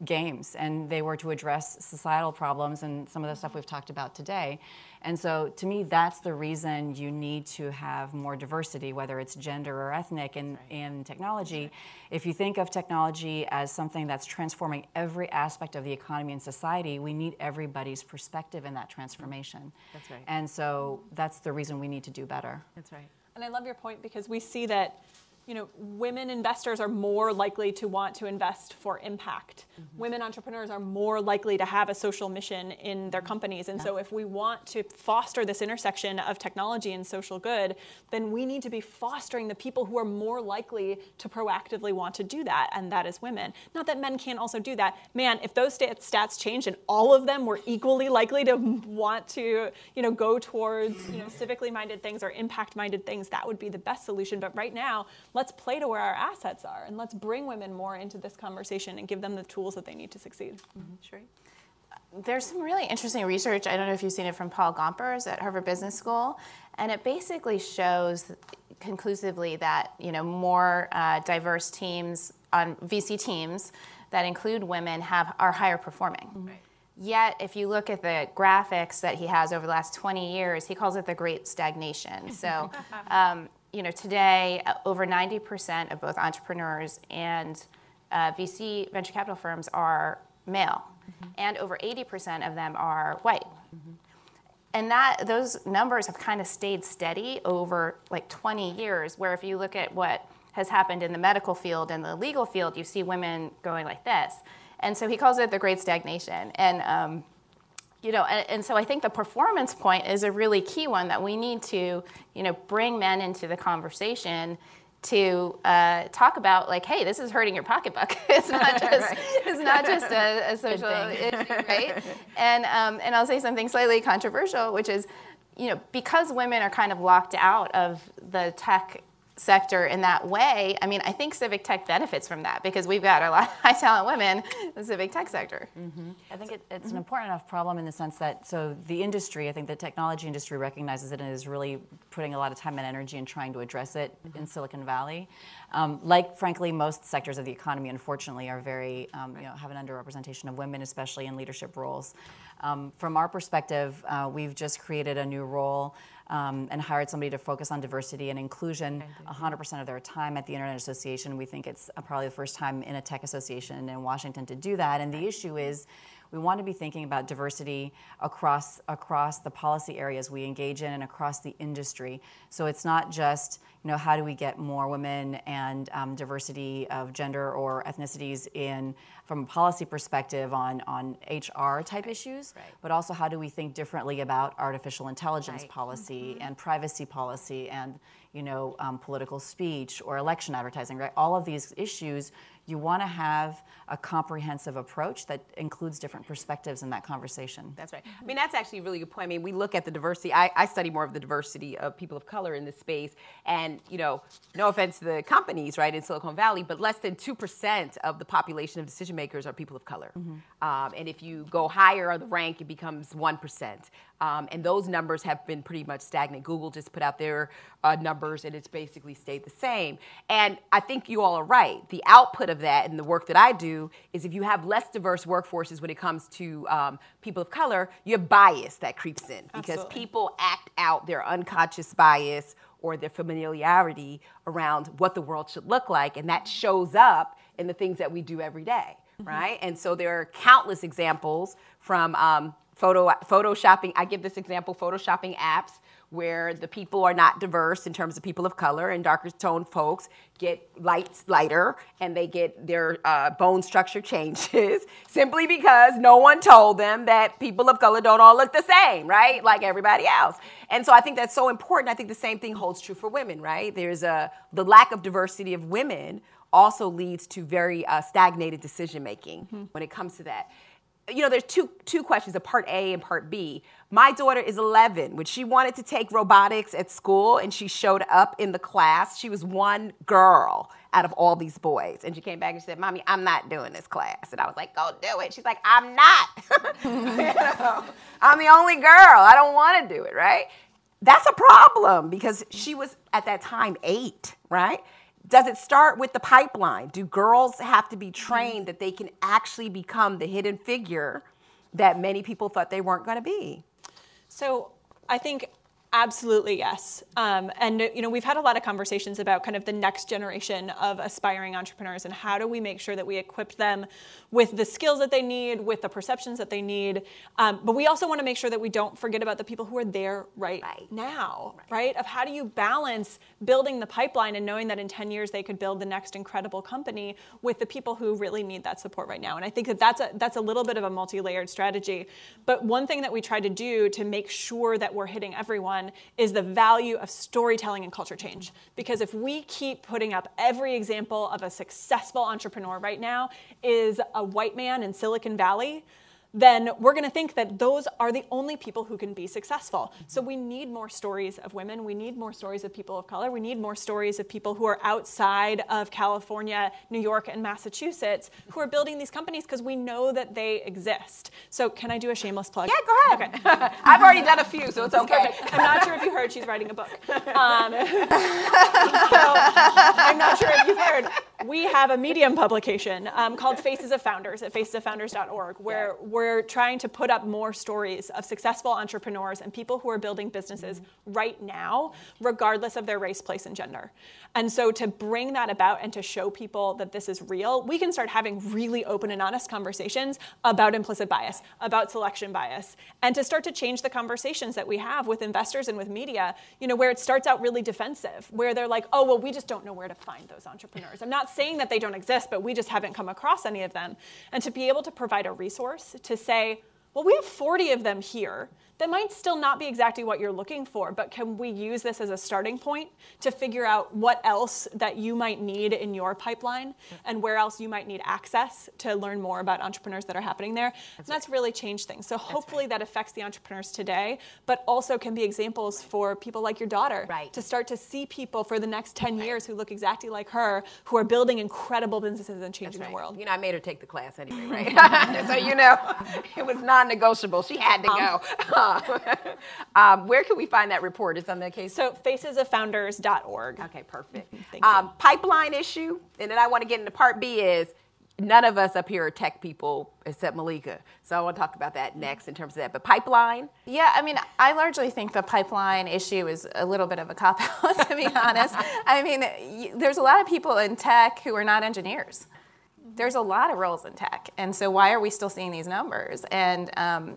games. And they were to address societal problems and some of the stuff we've talked about today. And so to me, that's the reason you need to have more diversity, whether it's gender or ethnic in technology. If you think of technology as something that's transforming every aspect of the economy and society, we need everybody's perspective in that transformation. That's right. And so that's the reason we need to do better. That's right. And I love your point because we see that women investors are more likely to want to invest for impact. Women entrepreneurs are more likely to have a social mission in their companies. And so if we want to foster this intersection of technology and social good, then we need to be fostering the people who are more likely to proactively want to do that, and that is women. Not that men can't also do that. Man, if those stats changed and all of them were equally likely to want to go towards civically minded things or impact minded things, that would be the best solution. But right now, let's play to where our assets are, and let's bring women more into this conversation and give them the tools that they need to succeed. Sure. There's some really interesting research. I don't know if you've seen it from Paul Gompers at Harvard Business School, and it basically shows conclusively that more diverse teams on VC teams that include women are higher performing. Right. Yet, if you look at the graphics that he has over the last 20 years, he calls it the Great Stagnation. So. Today, over 90% of both entrepreneurs and VC venture capital firms are male, and over 80% of them are white. And those numbers have kind of stayed steady over like 20 years, where if you look at what has happened in the medical field and the legal field, you see women going like this. And so he calls it the Great Stagnation. And and so I think the performance point is a really key one that we need to, bring men into the conversation to talk about, like, hey, this is hurting your pocketbook. It's not just it's not just a social issue, right? And I'll say something slightly controversial, which is, because women are kind of locked out of the tech sector in that way, I mean, I think civic tech benefits from that because we've got a lot of high talent women in the civic tech sector. I think it's an important enough problem in the sense that, so the industry, I think the technology industry recognizes it and is really putting a lot of time and energy in trying to address it in Silicon Valley. Like, frankly, most sectors of the economy, unfortunately, are very, have an underrepresentation of women, especially in leadership roles. From our perspective, we've just created a new role and hired somebody to focus on diversity and inclusion 100% of their time at the Internet Association. We think it's probably the first time in a tech association in Washington to do that. And the issue is we want to be thinking about diversity across the policy areas we engage in and across the industry. So it's not just, how do we get more women and diversity of gender or ethnicities in from a policy perspective on HR type issues, but also how do we think differently about artificial intelligence policy and privacy policy and political speech or election advertising, right? All of these issues, you want to have a comprehensive approach that includes different perspectives in that conversation. That's right. I mean, that's actually a really good point. I mean, we look at the diversity. I study more of the diversity of people of color in this space. And, no offense to the companies, right, in Silicon Valley, but less than 2% of the population of decision makers are people of color. And if you go higher on the rank, it becomes 1%. And those numbers have been pretty much stagnant. Google just put out their numbers, and it's basically stayed the same. And I think you all are right. The output of that and the work that I do is if you have less diverse workforces when it comes to people of color, you have bias that creeps in because people act out their unconscious bias or their familiarity around what the world should look like, and that shows up in the things that we do every day, right? And so there are countless examples from photoshopping. I give this example, photoshopping apps where the people are not diverse in terms of people of color, and darker toned folks get lighter and they get their bone structure changes simply because no one told them that people of color don't all look the same, right? Like everybody else. And so I think that's so important. I think the same thing holds true for women, right? There's the lack of diversity of women also leads to very stagnated decision making when it comes to that. There's two questions, a part A and part B. My daughter is 11. When she wanted to take robotics at school and she showed up in the class, she was one girl out of all these boys. And she came back and she said, "Mommy, I'm not doing this class." And I was like, "Go do it." She's like, "I'm not." I'm the only girl. I don't want to do it, right? That's a problem because she was at that time 8, right? Does it start with the pipeline? Do girls have to be trained that they can actually become the hidden figure that many people thought they weren't going to be? So I think absolutely yes. And we've had a lot of conversations about kind of the next generation of aspiring entrepreneurs and how do we make sure that we equip them with the skills that they need, with the perceptions that they need. But we also want to make sure that we don't forget about the people who are there right now, right? Of how do you balance building the pipeline and knowing that in 10 years they could build the next incredible company with the people who really need that support right now. And I think that that's a little bit of a multi-layered strategy. But one thing that we try to do to make sure that we're hitting everyone is the value of storytelling and culture change. Because if we keep putting up every example of a successful entrepreneur right now is a white man in Silicon Valley, then we're going to think that those are the only people who can be successful. So we need more stories of women. We need more stories of people of color. We need more stories of people who are outside of California, New York, and Massachusetts who are building these companies because we know that they exist. So can I do a shameless plug? Yeah, go ahead. Okay. I've already done a few, so it's okay. Perfect. I'm not sure if you heard she's writing a book. So I'm not sure if you've heard. We have a Medium publication called Faces of Founders at facesoffounders.org where we're trying to put up more stories of successful entrepreneurs and people who are building businesses right now, regardless of their race, place, and gender. And so to bring that about and to show people that this is real, we can start having really open and honest conversations about implicit bias, about selection bias, and to start to change the conversations that we have with investors and with media, where it starts out really defensive, where they're like, "Oh, well, we just don't know where to find those entrepreneurs." I'm not saying that they don't exist, but we just haven't come across any of them. And to be able to provide a resource to say, well, we have 40 of them here. That might still not be exactly what you're looking for, but can we use this as a starting point to figure out what else that you might need in your pipeline and where else you might need access to learn more about entrepreneurs that are happening there? That's really changed things. So hopefully that affects the entrepreneurs today, but also can be examples for people like your daughter to start to see people for the next 10 years who look exactly like her, who are building incredible businesses and changing the world. You know, I made her take the class anyway, right? So, you know, it was non-negotiable. She had to go. Where can we find that report? It's on the case. So facesoffounders.org. Okay, perfect. Thank you. Pipeline issue, and then I want to get into part B is none of us up here are tech people except Malika. So I want to talk about that next in terms of that. But pipeline? Yeah, I mean, I largely think the pipeline issue is a little bit of a cop-out, to be honest. I mean, there's a lot of people in tech who are not engineers. There's a lot of roles in tech, and so why are we still seeing these numbers? And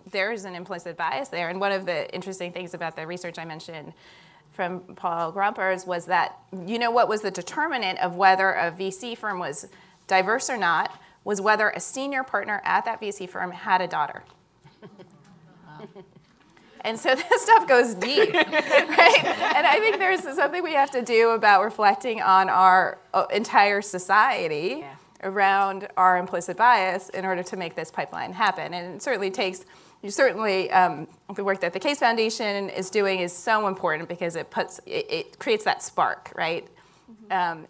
there's an implicit bias there. And one of the interesting things about the research I mentioned from Paul Grumpers was that, you know, what was the determinant of whether a VC firm was diverse or not was whether a senior partner at that VC firm had a daughter. And so this stuff goes deep, right? And I think there's something we have to do about reflecting on our entire society around our implicit bias in order to make this pipeline happen. And it certainly takes, the work that the Case Foundation is doing is so important because it creates that spark, right,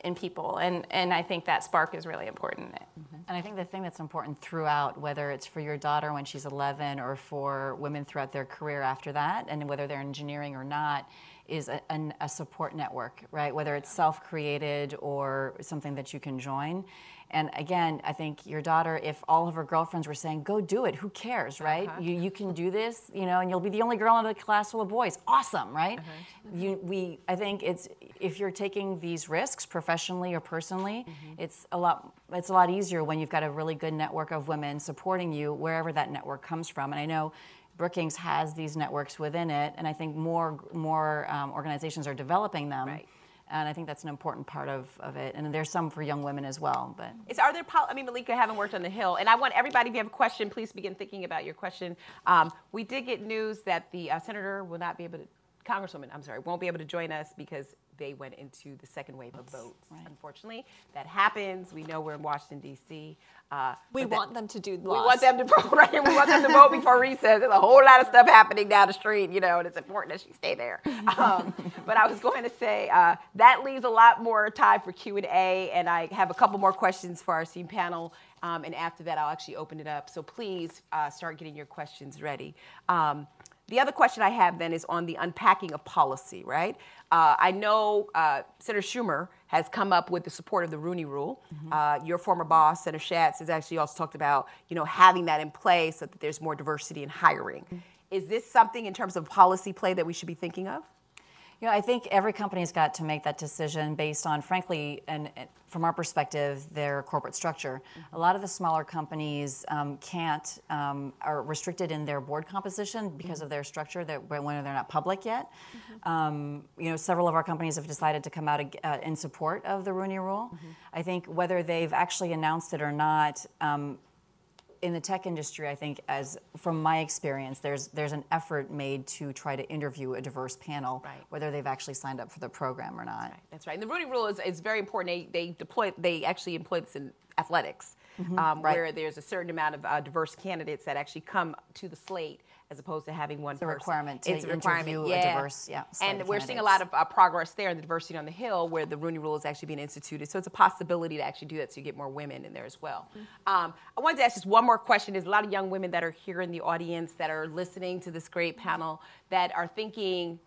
in people. And I think that spark is really important. And I think the thing that's important throughout, whether it's for your daughter when she's 11 or for women throughout their career after that, and whether they're engineering or not, is a support network, right? Whether it's self-created or something that you can join. And again, I think your daughter, if all of her girlfriends were saying, go do it, who cares, right? You can do this, you know, and you'll be the only girl in the class full of boys. Awesome, right? I think if you're taking these risks professionally or personally, it's a lot easier when you've got a really good network of women supporting you wherever that network comes from. And I know Brookings has these networks within it, and I think more organizations are developing them. Right. And I think that's an important part of it. And there's some for young women as well. But Malika, I haven't worked on the Hill. And I want everybody, if you have a question, please begin thinking about your question. We did get news that the senator will not be able to, Congresswoman, won't be able to join us because they went into the second wave of votes. Right. Unfortunately, that happens. We know we're in Washington, D.C. We want them to do laws. We want them to vote, right? We want them to vote before recess. There's a whole lot of stuff happening down the street, you know, and it's important that she stay there. But I was going to say that leaves a lot more time for Q&A, and I have a couple more questions for our esteemed panel. And after that, I'll actually open it up. So please start getting your questions ready. The other question I have then is on the unpacking of policy, right? I know Senator Schumer has come up with the support of the Rooney Rule. Your former boss, Senator Schatz, has actually also talked about, you know, having that in place so that there's more diversity in hiring. Is this something in terms of policy play that we should be thinking of? You know, I think every company's got to make that decision based on, frankly, and from our perspective, their corporate structure. A lot of the smaller companies are restricted in their board composition because of their structure when they're not public yet. You know, several of our companies have decided to come out in support of the Rooney Rule. I think whether they've actually announced it or not, in the tech industry, I think, from my experience, there's an effort made to try to interview a diverse panel, whether they've actually signed up for the program or not. That's right. And the Rooney Rule is very important. They actually employ this in athletics, where there's a certain amount of diverse candidates that actually come to the slate, as opposed to having one person. It's a requirement to interview a diverse, and we're seeing a lot of progress there in the diversity on the Hill, where the Rooney Rule is actually being instituted. So it's a possibility to actually do that, so you get more women in there as well. I wanted to ask just one more question. There's a lot of young women that are here in the audience that are listening to this great panel that are thinking,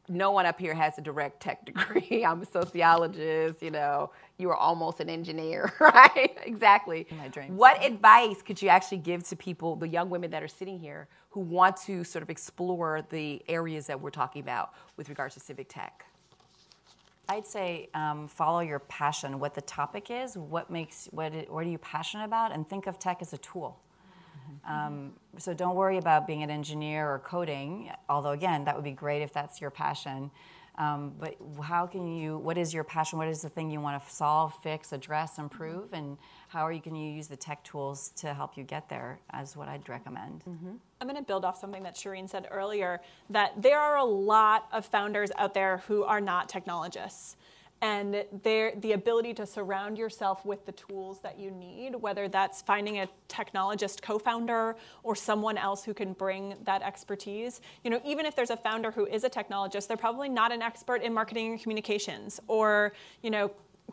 no one up here has a direct tech degree. I'm a sociologist, you know, you are almost an engineer, right? Exactly. My dreams. What advice could you actually give to people, the young women that are sitting here, who want to sort of explore the areas that we're talking about with regards to civic tech? I'd say follow your passion, what the topic is, what are you passionate about, and think of tech as a tool. So don't worry about being an engineer or coding, although again, that would be great if that's your passion. But what is your passion? What is the thing you want to solve, fix, address, improve? And how can you use the tech tools to help you get there, is what I'd recommend. I'm going to build off something that Shireen said earlier, that there are a lot of founders out there who are not technologists. And the ability to surround yourself with the tools that you need, whether that's finding a technologist co-founder or someone else who can bring that expertise. Even if there's a founder who is a technologist, they're probably not an expert in marketing and communications or,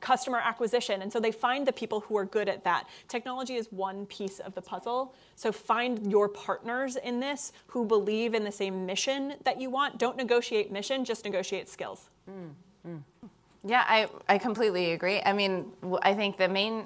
customer acquisition. And so they find the people who are good at that. Technology is one piece of the puzzle. So find your partners in this who believe in the same mission that you want. Don't negotiate mission, just negotiate skills. Yeah, I completely agree. I mean, I think the main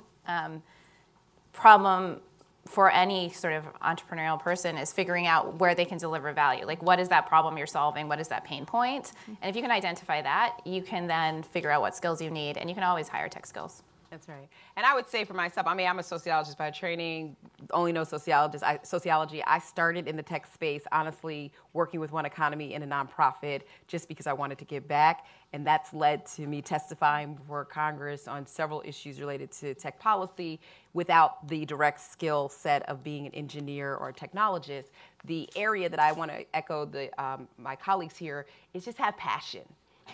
problem for any sort of entrepreneurial person is figuring out where they can deliver value. Like, what is that problem you're solving? What is that pain point? And if you can identify that, you can then figure out what skills you need, and you can always hire tech skills. That's right. And I would say for myself, I'm a sociologist by training, only know sociology. I started in the tech space, honestly, working with One Economy in a nonprofit just because I wanted to give back. And that's led to me testifying before Congress on several issues related to tech policy without the direct skill set of being an engineer or a technologist. The area that I want to echo my colleagues here is just have passion.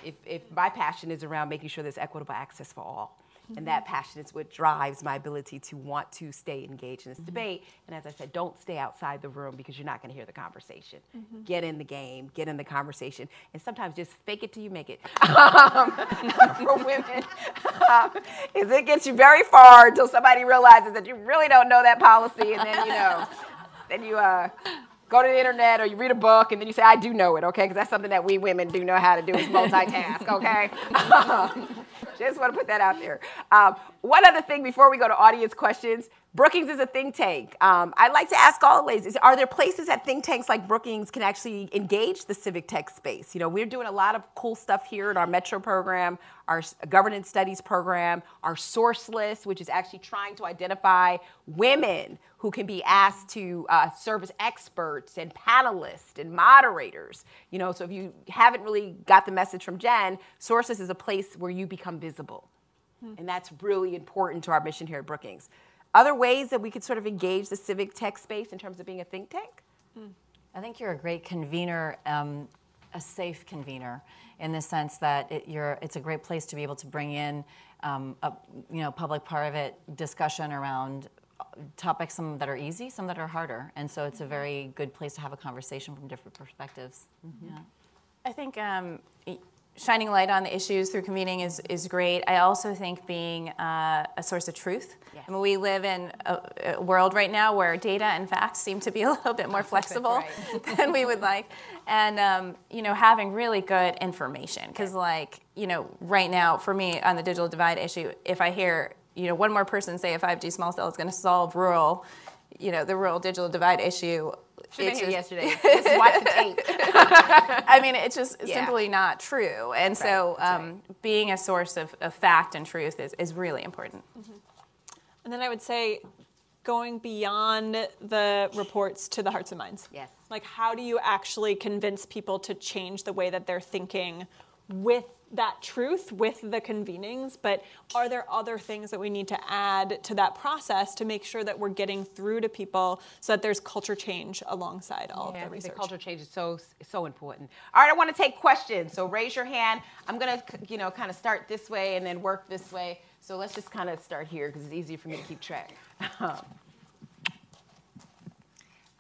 If my passion is around making sure there's equitable access for all. And that passion is what drives my ability to want to stay engaged in this debate. And as I said, don't stay outside the room because you're not going to hear the conversation. Get in the game, get in the conversation, and sometimes just fake it till you make it. For women, is it gets you very far until somebody realizes that you really don't know that policy, and then you go to the internet or you read a book, and then you say, I do know it, okay? Because that's something that we women do know how to do is multitask, okay? Just want to put that out there. One other thing before we go to audience questions, Brookings is a think tank. I'd like to ask all the ladies, are there places that think tanks like Brookings can actually engage the civic tech space? We're doing a lot of cool stuff here in our Metro program, our governance studies program, our source list, which is actually trying to identify women who can be asked to serve as experts and panelists and moderators. So if you haven't really got the message from Jen, Sources is a place where you become visible. And that's really important to our mission here at Brookings. Other ways that we could sort of engage the civic tech space in terms of being a think tank? I think you're a great convener, a safe convener, in the sense that it's a great place to be able to bring in public-private discussion around topics, some that are easy, some that are harder. And so it's a very good place to have a conversation from different perspectives. Yeah. I think shining light on the issues through convening is great. I also think being a source of truth. Yes. I mean, we live in a world right now where data and facts seem to be a little bit more flexible than we would like. And, having really good information. Because, right now, for me, on the digital divide issue, if I hear, one more person say a 5G small cell is going to solve the rural digital divide issue. Should have been here yesterday. Just watch the tape. I mean, it's just simply not true. And being a source of fact and truth is really important. And then I would say going beyond the reports to the hearts and minds. Yes. Like, how do you actually convince people to change the way that they're thinking with that truth, with the convenings, but are there other things that we need to add to that process to make sure that we're getting through to people so that there's culture change alongside all of the research? The culture change is so important. All right, I want to take questions, so raise your hand. I'm going to, kind of start this way and then work this way. So let's just kind of start here because it's easier for me to keep track.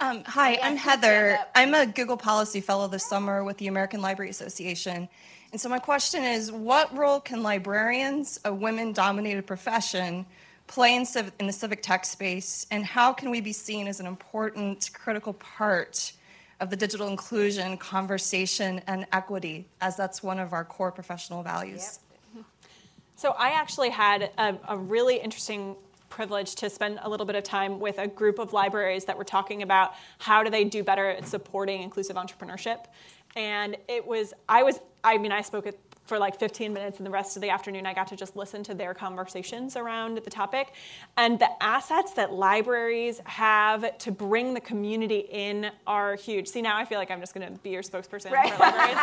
Hi, I'm Heather. I'm a Google Policy Fellow this summer with the American Library Association. And so my question is, what role can librarians, a women-dominated profession, play in the civic tech space, and how can we be seen as an important, critical part of the digital inclusion, conversation, and equity, as that's one of our core professional values? Yep. So I actually had a really interesting privilege to spend a little bit of time with a group of libraries that were talking about how do they do better at supporting inclusive entrepreneurship. And I spoke at for like 15 minutes, and the rest of the afternoon I got to just listen to their conversations around the topic. And the assets that libraries have to bring the community in are huge. See, now I feel like I'm just going to be your spokesperson for libraries.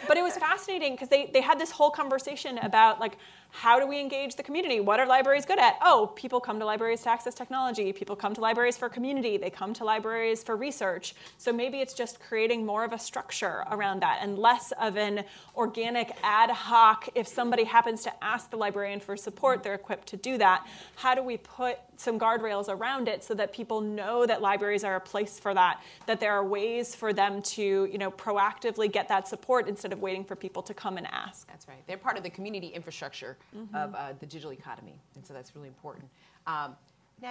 But it was fascinating because they had this whole conversation about like, how do we engage the community? What are libraries good at? Oh, people come to libraries to access technology. People come to libraries for community. They come to libraries for research. So maybe it's just creating more of a structure around that and less of an organic ad hoc. If somebody happens to ask the librarian for support, they're equipped to do that. How do we put some guardrails around it so that people know that libraries are a place for that, that there are ways for them to, proactively get that support instead of waiting for people to come and ask. That's right. They're part of the community infrastructure of the digital economy, and so that's really important. Now,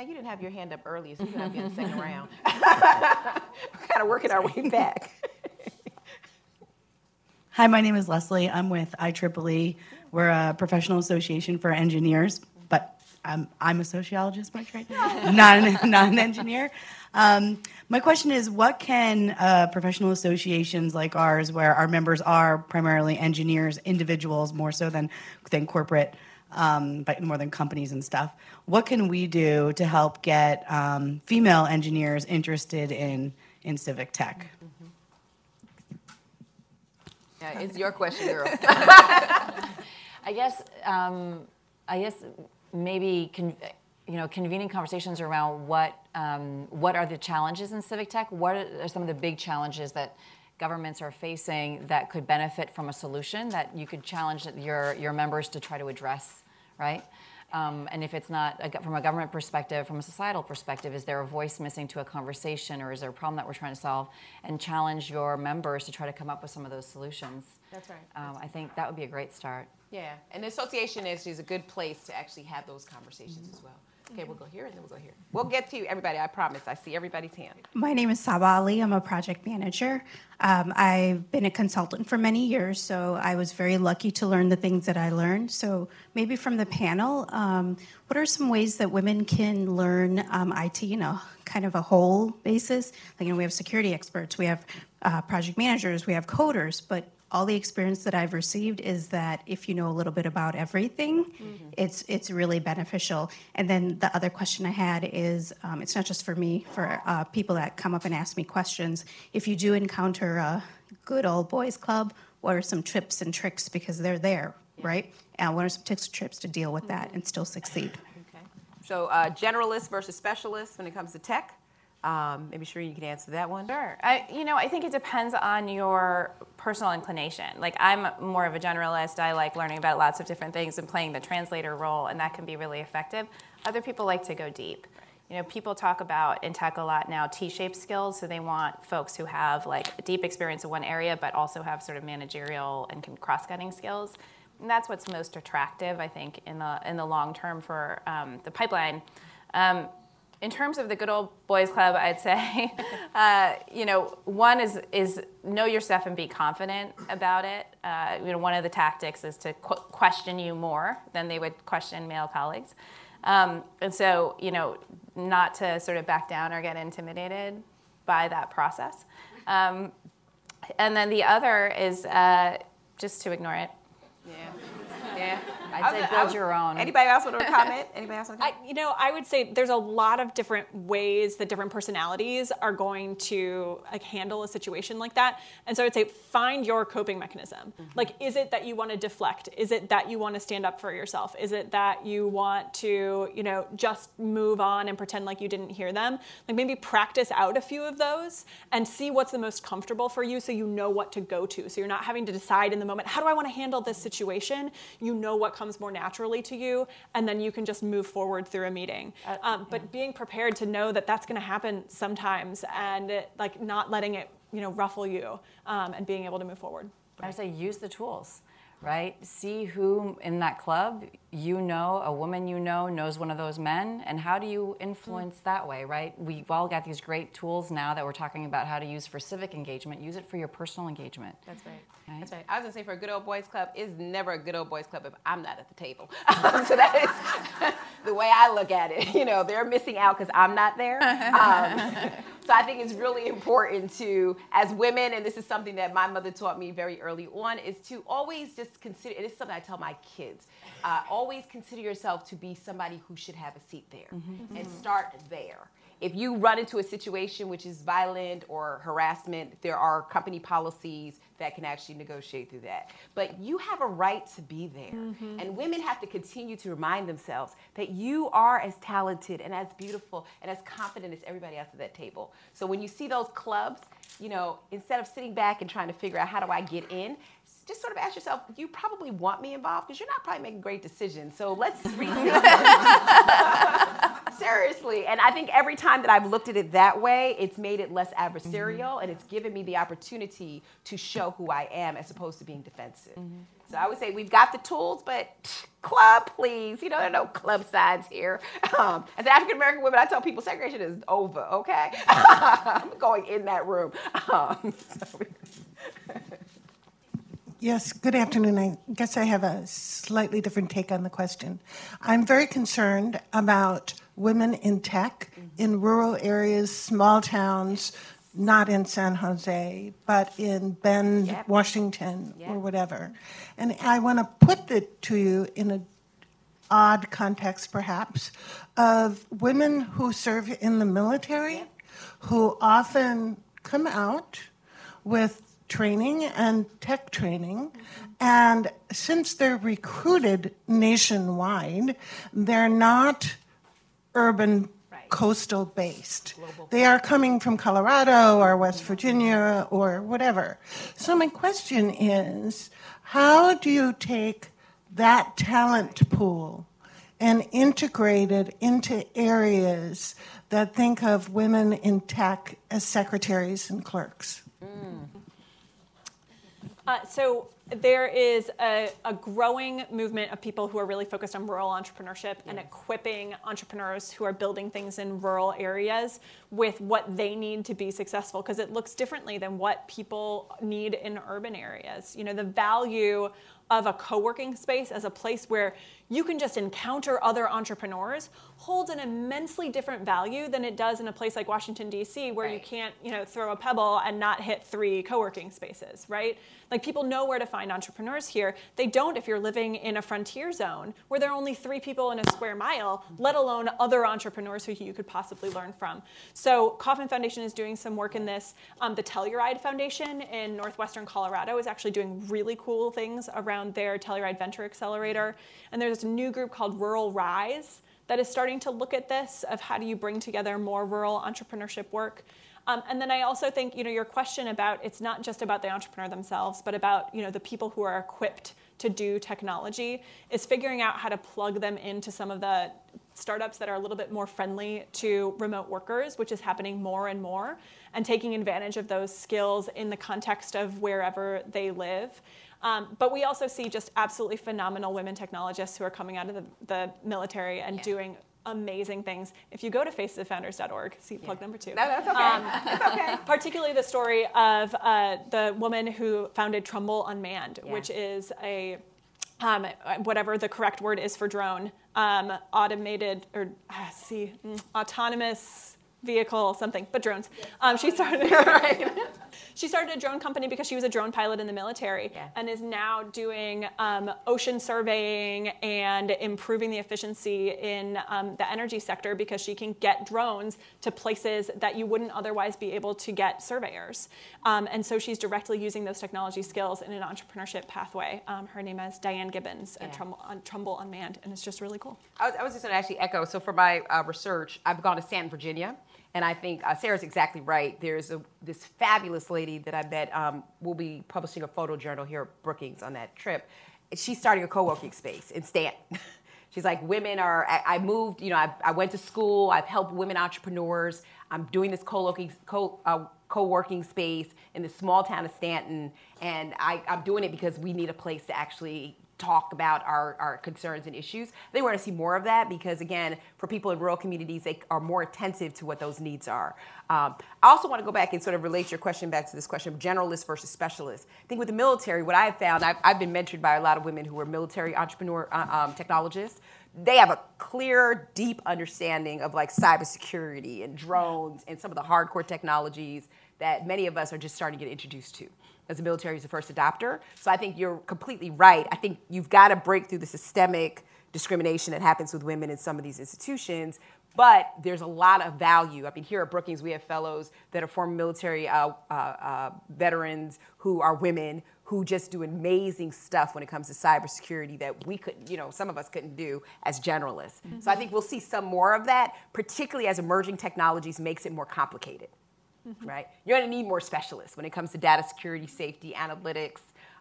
you didn't have your hand up earlier, so you're going to have to get the second round. We're kind of working our way back. Hi, my name is Leslie. I'm with IEEE. We're a professional association for engineers, but I'm a sociologist by trade, not an engineer. My question is, what can professional associations like ours, where our members are primarily engineers, individuals more so than corporate, but more than companies and stuff, what can we do to help get female engineers interested in civic tech? Yeah, it's your question, girl. I guess maybe convening conversations around what are the challenges in civic tech? What are some of the big challenges that governments are facing that could benefit from a solution that you could challenge your members to try to address, right? And if it's not from a government perspective, from a societal perspective, is there a voice missing to a conversation, or is there a problem that we're trying to solve? And challenge your members to try to come up with some of those solutions. That's right. I think that would be a great start. Yeah, and the association is a good place to actually have those conversations as well. Okay, we'll go here and then we'll go here. We'll get to you, everybody, I promise. I see everybody's hand. My name is Saba Ali. I'm a project manager. I've been a consultant for many years, so I was very lucky to learn the things that I learned. So maybe from the panel, what are some ways that women can learn IT in a kind of a whole basis? Like, we have security experts, we have project managers, we have coders, but all the experience that I've received is that if you know a little bit about everything, it's really beneficial. And then the other question I had is, it's not just for me, for people that come up and ask me questions. If you do encounter a good old boys club, what are some tips and tricks, because they're there, right? And what are some tips and tricks to deal with that and still succeed? Okay. So generalists versus specialists when it comes to tech. Maybe Shereen, you can answer that one. Sure. I think it depends on your personal inclination. Like, I'm more of a generalist. I like learning about lots of different things and playing the translator role, and that can be really effective. Other people like to go deep. People talk about in tech a lot now T-shaped skills, so they want folks who have like deep experience in one area, but also have sort of managerial and cross-cutting skills. And that's what's most attractive, I think, in the long term for the pipeline. In terms of the good old boys club, I'd say, one is know your stuff and be confident about it. One of the tactics is to question you more than they would question male colleagues. And so, not to sort of back down or get intimidated by that process. And then the other is just to ignore it. Yeah. I'd say build your own. Anybody else want to comment? I would say there's a lot of different ways that different personalities are going to handle a situation like that. And so I'd say find your coping mechanism. Like, is it that you want to deflect? Is it that you want to stand up for yourself? Is it that you want to, just move on and pretend like you didn't hear them? Like, maybe practice out a few of those and see what's the most comfortable for you, so you know what to go to. So you're not having to decide in the moment, how do I want to handle this situation? You know what comes more naturally to you, and then you can just move forward through a meeting. But being prepared to know that that's going to happen sometimes, and not letting it ruffle you, and being able to move forward. I would say use the tools, right? See who in that club a woman knows one of those men, and how do you influence that way, right? We've all got these great tools now that we're talking about how to use for civic engagement. Use it for your personal engagement. That's right. That's right. I was going to say, for a good old boys club, is never a good old boys club if I'm not at the table. So that is the way I look at it. They're missing out because I'm not there. So I think it's really important to, as women, and this is something that my mother taught me very early on, is to always just consider, it is something I tell my kids, always consider yourself to be somebody who should have a seat there, and start there. If you run into a situation which is violent or harassment, there are company policies that can actually negotiate through that. But you have a right to be there. And women have to continue to remind themselves that you are as talented and as beautiful and as confident as everybody else at that table. So when you see those clubs, you know, instead of sitting back and trying to figure out how do I get in, just sort of ask yourself, you probably want me involved because you're not probably making great decisions. So let's rethink this. Seriously. And I think every time that I've looked at it that way, it's made it less adversarial and it's given me the opportunity to show who I am as opposed to being defensive. So I would say we've got the tools, but club, please. You know, there are no club signs here. As an African-American woman, I tell people segregation is over, okay? I'm going in that room. Yes, good afternoon. I guess I have a slightly different take on the question. I'm very concerned about women in tech in rural areas, small towns, not in San Jose, but in Bend, Washington, or whatever. And I want to put it to you in an odd context, perhaps, of women who serve in the military, who often come out with training and tech training, and since they're recruited nationwide, they're not urban coastal based. They are coming from Colorado or West Virginia or whatever. So my question is, how do you take that talent pool and integrate it into areas that think of women in tech as secretaries and clerks? So there is a growing movement of people who are really focused on rural entrepreneurship and equipping entrepreneurs who are building things in rural areas with what they need to be successful, because it looks differently than what people need in urban areas. You know, the value of a co-working space as a place where you can just encounter other entrepreneurs holds an immensely different value than it does in a place like Washington, D.C., where you can't, you know, throw a pebble and not hit 3 co-working spaces, right? Like, people know where to find entrepreneurs here. They don't if you're living in a frontier zone where there are only 3 people in a square mile, let alone other entrepreneurs who you could possibly learn from. So Kauffman Foundation is doing some work in this. The Telluride Foundation in northwestern Colorado is actually doing really cool things around their Telluride Venture Accelerator. And there's a new group called Rural Rise that is starting to look at this, of how do you bring together more rural entrepreneurship work. And then I also think, you know, your question about, it's not just about the entrepreneur themselves, but about, you know, the people who are equipped to do technology, is figuring out how to plug them into some of the startups that are a little bit more friendly to remote workers, which is happening more and more, and taking advantage of those skills in the context of wherever they live. But we also see just absolutely phenomenal women technologists who are coming out of the military and doing amazing things. If you go to facesoffounders.org, see plug number 2. No, that's okay. It's okay. Particularly the story of the woman who founded Trumbull Unmanned, which is a whatever the correct word is for drone, automated or autonomous vehicle, something, but drones. She started she started a drone company because she was a drone pilot in the military, and is now doing ocean surveying and improving the efficiency in the energy sector, because she can get drones to places that you wouldn't otherwise be able to get surveyors. And so she's directly using those technology skills in an entrepreneurship pathway. Her name is Diane Gibbons at Trumbull Unmanned, and it's just really cool. I was just going to actually echo. So for my research, I've gone to Stanton, Virginia. And I think Sarah's exactly right. There's this fabulous lady that I met will be publishing a photo journal here at Brookings on that trip. She's starting a co-working space in Stanton. She's like, women are, I moved, you know, I went to school, I've helped women entrepreneurs. I'm doing this co-working space in the small town of Stanton. And I'm doing it because we need a place to actually talk about our concerns and issues. They want to see more of that because, again, for people in rural communities, they are more attentive to what those needs are. I also want to go back and sort of relate your question back to this question of generalist versus specialist. I think with the military, what I have found, I've been mentored by a lot of women who are military entrepreneur technologists. they have a clear, deep understanding of like cybersecurity and drones and some of the hardcore technologies that many of us are just starting to get introduced to, as the military is the first adopter. So I think you're completely right. I think you've got to break through the systemic discrimination that happens with women in some of these institutions, but there's a lot of value. I mean, here at Brookings, we have fellows that are former military veterans who are women who just do amazing stuff when it comes to cybersecurity that we couldn't, some of us couldn't do as generalists. Mm-hmm. So I think we'll see some more of that, particularly as emerging technologies makes it more complicated. Right? You're going to need more specialists when it comes to data security, safety, analytics,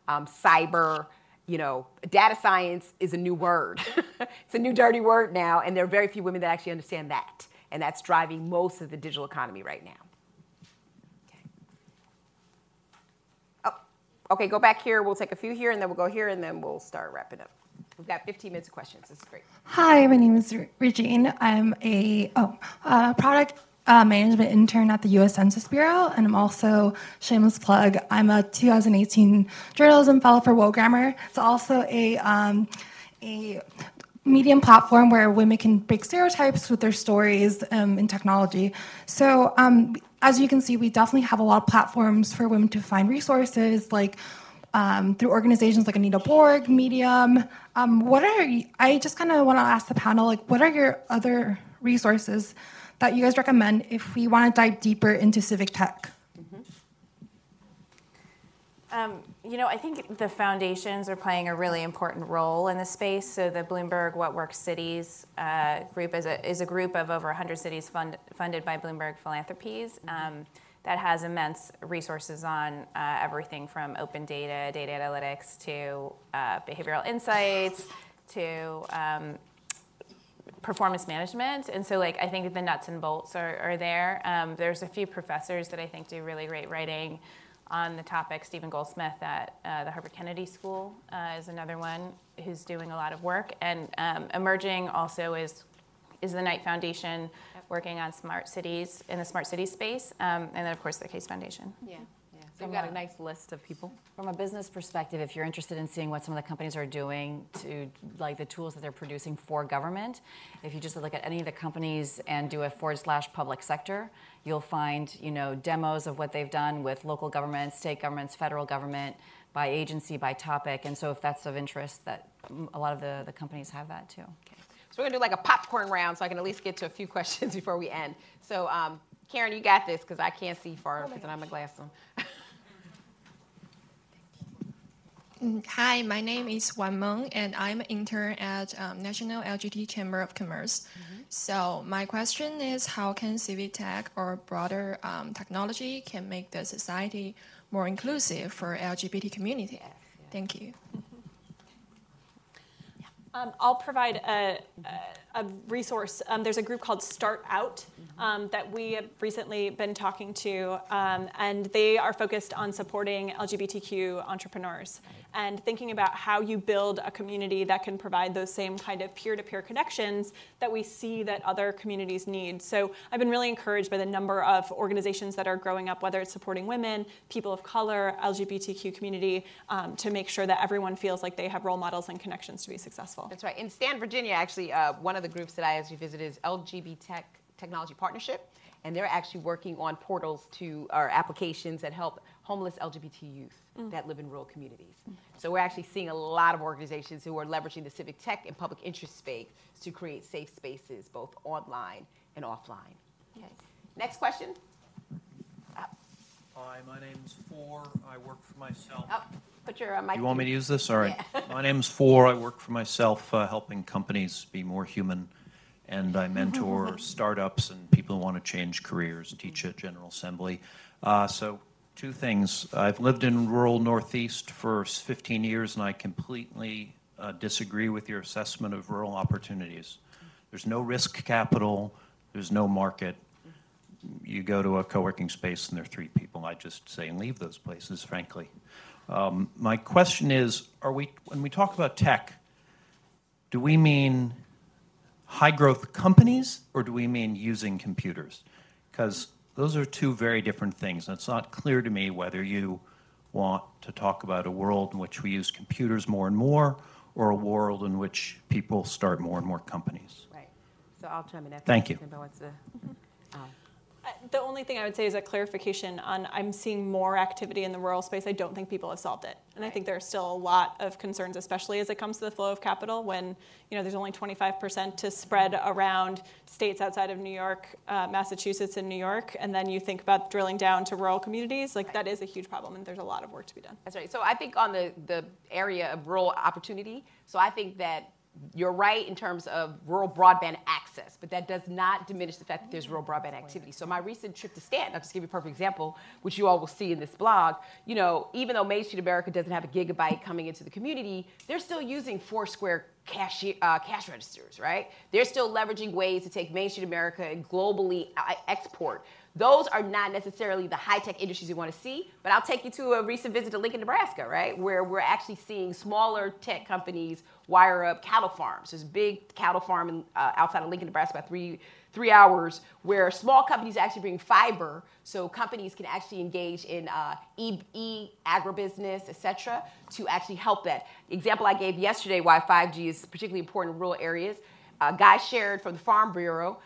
cyber. Data science is a new word. It's a new dirty word now, and there are very few women that actually understand that. And that's driving most of the digital economy right now. Okay, go back here. We'll take a few here, and then we'll go here, and then we'll start wrapping up. We've got 15 minutes of questions. This is great. Hi, my name is Regine. I'm a product management intern at the U.S. Census Bureau, and I'm also, shameless plug, I'm a 2018 journalism fellow for WoGrammar. It's also a medium platform where women can break stereotypes with their stories in technology. So as you can see, we definitely have a lot of platforms for women to find resources, like through organizations like Anita Borg, Medium. I just kind of want to ask the panel, like, what are your other resources that you guys recommend if we want to dive deeper into civic tech? I think the foundations are playing a really important role in this space. So the Bloomberg What Works Cities group is a group of over 100 cities funded by Bloomberg Philanthropies that has immense resources on everything from open data, data analytics, to behavioral insights, to performance management. And so I think the nuts and bolts are there. There's a few professors that I think do really great writing on the topic. Stephen Goldsmith at the Harvard Kennedy School is another one who's doing a lot of work. And emerging also is the Knight Foundation working on smart cities in the smart city space. And then of course the Case Foundation. Yeah. So we've got a nice list of people. From a business perspective, if you're interested in seeing what some of the companies are doing to, like, the tools that they're producing for government, if you just look at any of the companies and do a /public sector, you'll find, demos of what they've done with local governments, state governments, federal government, by agency, by topic. And so if that's of interest, that a lot of the companies have that too. Okay. So we're gonna do like a popcorn round so I can at least get to a few questions before we end. So Karen, you got this, because I can't see far because I don't have my glasses on. Hi, my name is Wan Meng, and I'm an intern at National LGBT Chamber of Commerce. So my question is, how can civic tech or broader technology can make the society more inclusive for LGBT community? Thank you. I'll provide a resource. There's a group called Start Out that we have recently been talking to, and they are focused on supporting LGBTQ entrepreneurs and thinking about how you build a community that can provide those same kind of peer-to-peer connections that we see that other communities need. So I've been really encouraged by the number of organizations that are growing up, whether it's supporting women, people of color, LGBTQ community, to make sure that everyone feels like they have role models and connections to be successful. That's right. In Stanford, Virginia, actually, one of the groups that I actually visited is LGBT Technology Partnership, and they're actually working on portals or applications that help homeless LGBT youth that live in rural communities. So we're actually seeing a lot of organizations who are leveraging the civic tech and public interest space to create safe spaces, both online and offline. Okay. Next question. Hi, my name's Four. I work for myself. Put your mic. You want me to use this? All right. Yeah. My name's Four. I work for myself, helping companies be more human, and I mentor startups and people who want to change careers, teach at General Assembly. So two things. I've lived in rural Northeast for 15 years, and I completely disagree with your assessment of rural opportunities. There's no risk capital. There's no market. You go to a co-working space and there are 3 people. I just say leave those places, frankly. My question is, when we talk about tech, do we mean high growth companies or do we mean using computers? Because those are 2 very different things. And it's not clear to me whether you want to talk about a world in which we use computers more and more, or a world in which people start more and more companies. Right. So I'll chime in after. Thank you. The only thing I would say is a clarification on I'm seeing more activity in the rural space. I don't think people have solved it. And I think there are still a lot of concerns, especially as it comes to the flow of capital when there's only 25% to spread around states outside of New York, Massachusetts, and New York. And then you think about drilling down to rural communities. Like that is a huge problem and there's a lot of work to be done. That's right. So I think on the area of rural opportunity, so I think that you're right in terms of rural broadband access, but that does not diminish the fact that there's rural broadband activity. So my recent trip to Stanton, I'll just give you a perfect example, which you all will see in this blog, even though Main Street America doesn't have a gigabyte coming into the community, they're still using Foursquare cash registers, right? They're still leveraging ways to take Main Street America and globally export. Those are not necessarily the high-tech industries you want to see, but I'll take you to a recent visit to Lincoln, Nebraska, right, where we're actually seeing smaller tech companies wire up cattle farms. There's a big cattle farm outside of Lincoln, Nebraska, about three hours, where small companies actually bring fiber so companies can actually engage in agribusiness, et cetera, to actually help that. The example I gave yesterday why 5G is particularly important in rural areas, a guy shared from the Farm Bureau,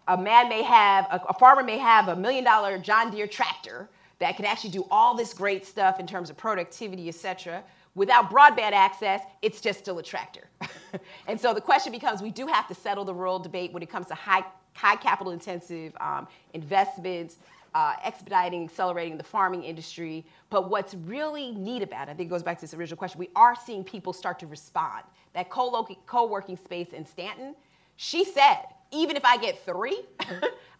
a farmer may have $1 million John Deere tractor that can actually do all this great stuff in terms of productivity, et cetera. Without broadband access, it's just still a tractor. And so the question becomes, we do have to settle the rural debate when it comes to high capital intensive investments, expediting, accelerating the farming industry. But what's really neat about it, I think it goes back to this original question, we are seeing people start to respond. That co-working space in Stanton, she said, even if I get 3,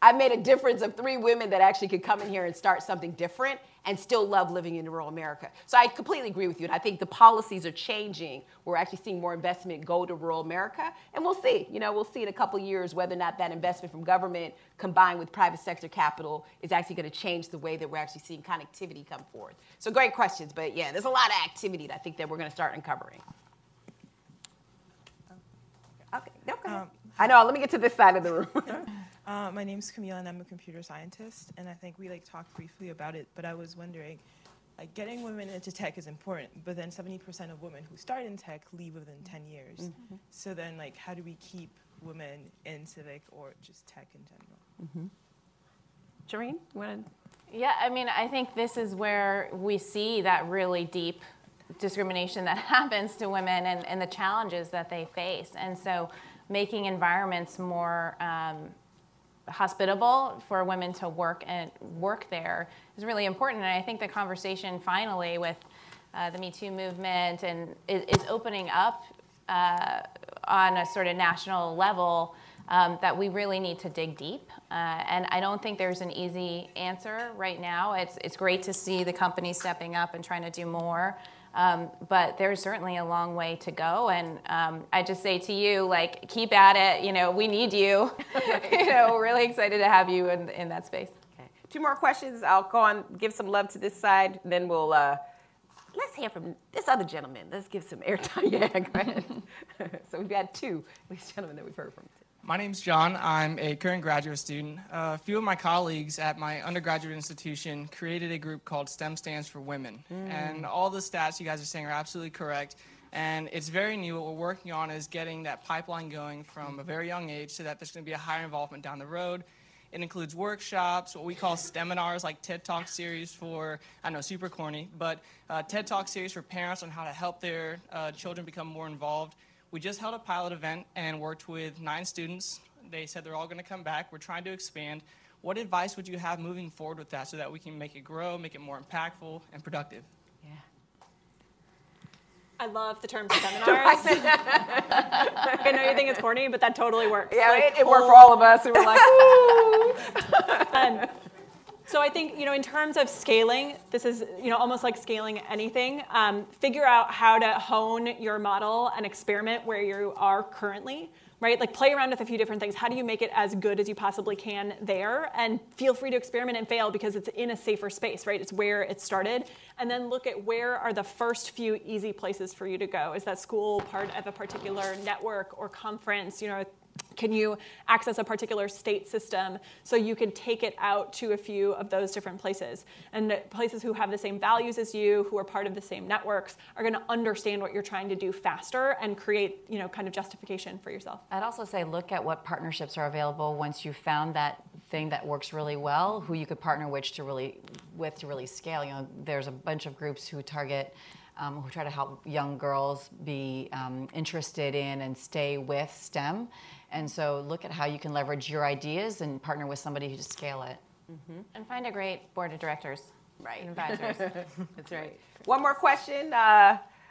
I made a difference of 3 women that actually could come in here and start something different and still love living in rural America. So I completely agree with you. And I think the policies are changing. We're actually seeing more investment go to rural America. And we'll see. We'll see in a couple of years whether or not that investment from government combined with private sector capital is actually going to change the way that we're actually seeing connectivity come forth. So great questions. But yeah, there's a lot of activity that I think that we're going to start uncovering. Okay. No, go ahead. I know. Let me get to this side of the room. My name's Camille, and I'm a computer scientist. And I think we talked briefly about it, but I was wondering, getting women into tech is important, but then 70% of women who start in tech leave within 10 years. Mm-hmm. So then, how do we keep women in civic or just tech in general? Mm-hmm. Jareen, you want to? Yeah, I think this is where we see that really deep discrimination that happens to women and the challenges that they face. And so making environments more hospitable for women to work there is really important. And I think the conversation finally with the Me Too movement is opening up on a sort of national level that we really need to dig deep. And I don't think there's an easy answer right now. It's great to see the companies stepping up and trying to do more. But there's certainly a long way to go. And I just say to you, keep at it. We need you. We're really excited to have you in that space. Okay. 2 more questions. I'll go on, give some love to this side. Then we'll, let's hear from this other gentleman. Let's give some airtime. Yeah, go ahead. So we've got 2 of these gentlemen that we've heard from. My name's John. I'm a current graduate student. A few of my colleagues at my undergraduate institution created a group called STEM Stands for Women. And all the stats you guys are saying are absolutely correct. And it's very new. What we're working on is getting that pipeline going from a very young age so that there's going to be a higher involvement down the road. It includes workshops, what we call seminars, like TED Talk series for, I know, super corny, but TED Talk series for parents on how to help their children become more involved. We just held a pilot event and worked with 9 students. They said they're all going to come back. We're trying to expand. What advice would you have moving forward with that so that we can make it grow, make it more impactful and productive? Yeah. I love the term seminars. I know you think it's corny, but that totally works. Yeah, it worked for all of us. We were like, ooh. So I think, in terms of scaling, this is, almost like scaling anything. Figure out how to hone your model and experiment where you are currently, right? Play around with a few different things. How do you make it as good as you possibly can there? And feel free to experiment and fail because it's in a safer space, right? It's where it started. And then look at where are the first few easy places for you to go. Is that school part of a particular network or conference, Can you access a particular state system so you can take it out to a few of those different places? And places who have the same values as you, who are part of the same networks, are going to understand what you're trying to do faster and create, kind of justification for yourself. I'd also say look at what partnerships are available once you've found that thing that works really well, who you could partner with to really scale. There's a bunch of groups who target who try to help young girls be interested in and stay with STEM. And so look at how you can leverage your ideas and partner with somebody to scale it. Mm-hmm. And find a great board of directors, right? Advisors. That's right. One more question.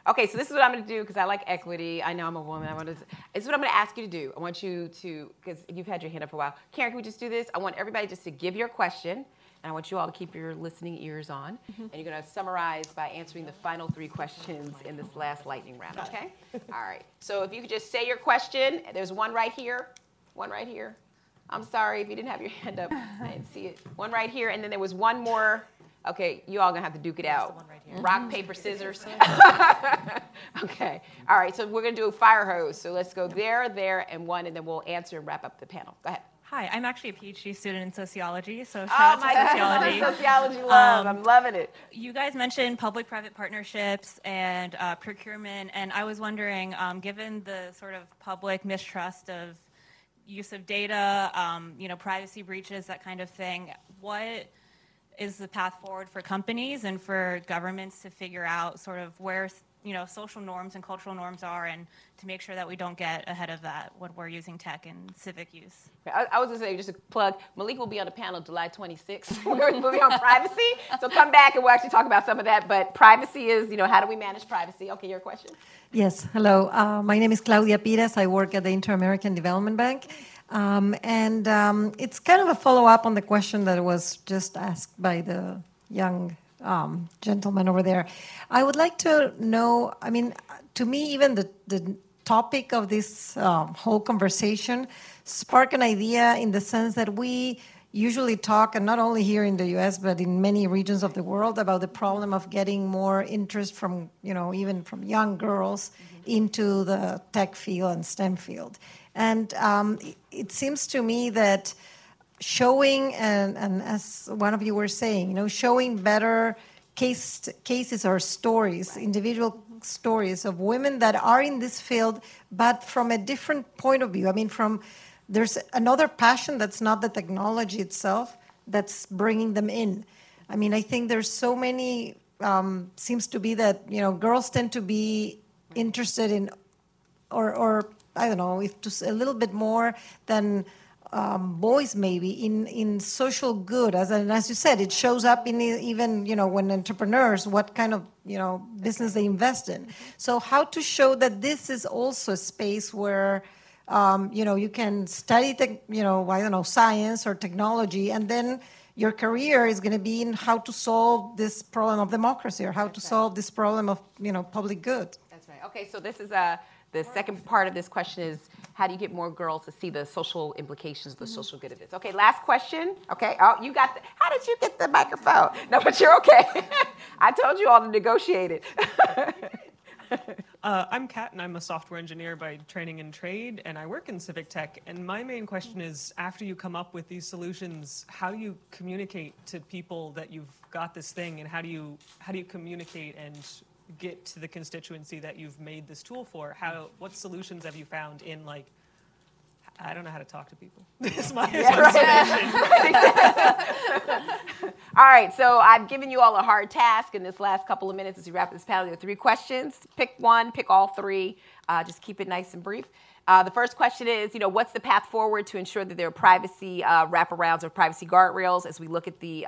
Okay, so this is what I'm going to do because I like equity. I know I'm a woman. This is what I'm going to ask you to do. I want you to, because you've had your hand up for a while. Karen, can we just do this? I want everybody just to give your question. And I want you all to keep your listening ears on. Mm-hmm. And you're going to summarize by answering the final 3 questions in this last lightning round, okay? All right. So if you could just say your question. There's one right here. One right here. I'm sorry if you didn't have your hand up. I didn't see it. One right here. And then there was one more. Okay, you all going to have to duke it out. One right here. Rock, paper, scissors. Okay. All right. So we're going to do a fire hose. So let's go there, and one. And then we'll answer and wrap up the panel. Go ahead. Hi, I'm actually a PhD student in sociology, so shout out to sociology. Sociology love, I'm loving it. You guys mentioned public-private partnerships and procurement, and I was wondering, given the sort of public mistrust of use of data, privacy breaches, that kind of thing, what is the path forward for companies and for governments to figure out sort of where social norms and cultural norms are, and to make sure that we don't get ahead of that when we're using tech and civic use. I was going to say, just a plug, Malik will be on the panel July 26th. We're going to be on privacy, so come back and we'll actually talk about some of that. But privacy is, how do we manage privacy? Okay, your question? Yes, hello. My name is Claudia Pires. I work at the Inter-American Development Bank. It's kind of a follow-up on the question that was just asked by the young gentleman over there. I would like to know, to me, even the topic of this whole conversation sparked an idea in the sense that we usually talk, and not only here in the U.S., but in many regions of the world, about the problem of getting more interest from, even from young girls into the tech field and STEM field. And it seems to me that showing, and as one of you were saying, showing better cases or stories, individual stories of women that are in this field, but from a different point of view. There's another passion that's not the technology itself that's bringing them in. I think there's so many, seems to be that, girls tend to be interested in, or I don't know, if just a little bit more than boys maybe in social good. As you said, it shows up in even, when entrepreneurs, what kind of, business they invest in. So how to show that this is also a space where, you can study, science or technology, and then your career is going to be in how to solve this problem of democracy or how to solve this problem of, public good. That's right. Okay, so this is the second part of this question is, how do you get more girls to see the social implications, the social good of this? Okay, last question. Okay, how did you get the microphone? No, but you're okay. I told you all to negotiate it. I'm Kat, and I'm a software engineer by training and trade, and I work in civic tech. And my main question is, after you come up with these solutions, how do you communicate to people that you've got this thing, and how do you communicate and get to the constituency that you've made this tool for? What solutions have you found in, I don't know how to talk to people. This my All right, so I've given you all a hard task in this last couple of minutes as we wrap this panel. There are 3 questions. Pick one, pick all 3. Just keep it nice and brief. The first question is, what's the path forward to ensure that there are privacy wraparounds or privacy guardrails as we look at the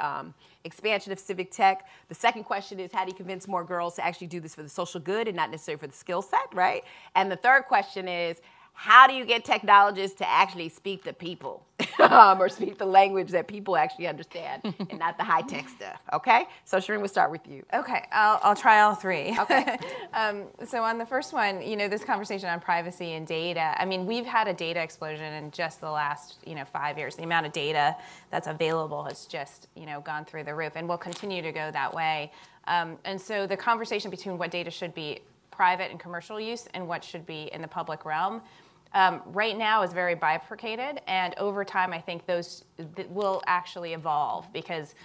expansion of civic tech? The second question is, how do you convince more girls to actually do this for the social good and not necessarily for the skill set, right? And the third question is, how do you get technologists to actually speak to people or speak the language that people actually understand and not the high-tech stuff, okay? So Shireen, we'll start with you. Okay, I'll try all 3. Okay. So on the first one, this conversation on privacy and data, we've had a data explosion in just the last, 5 years. The amount of data that's available has just, gone through the roof, and will continue to go that way. And so the conversation between what data should be private and commercial use and what should be in the public realm, right now is very bifurcated, and over time I think those will actually evolve because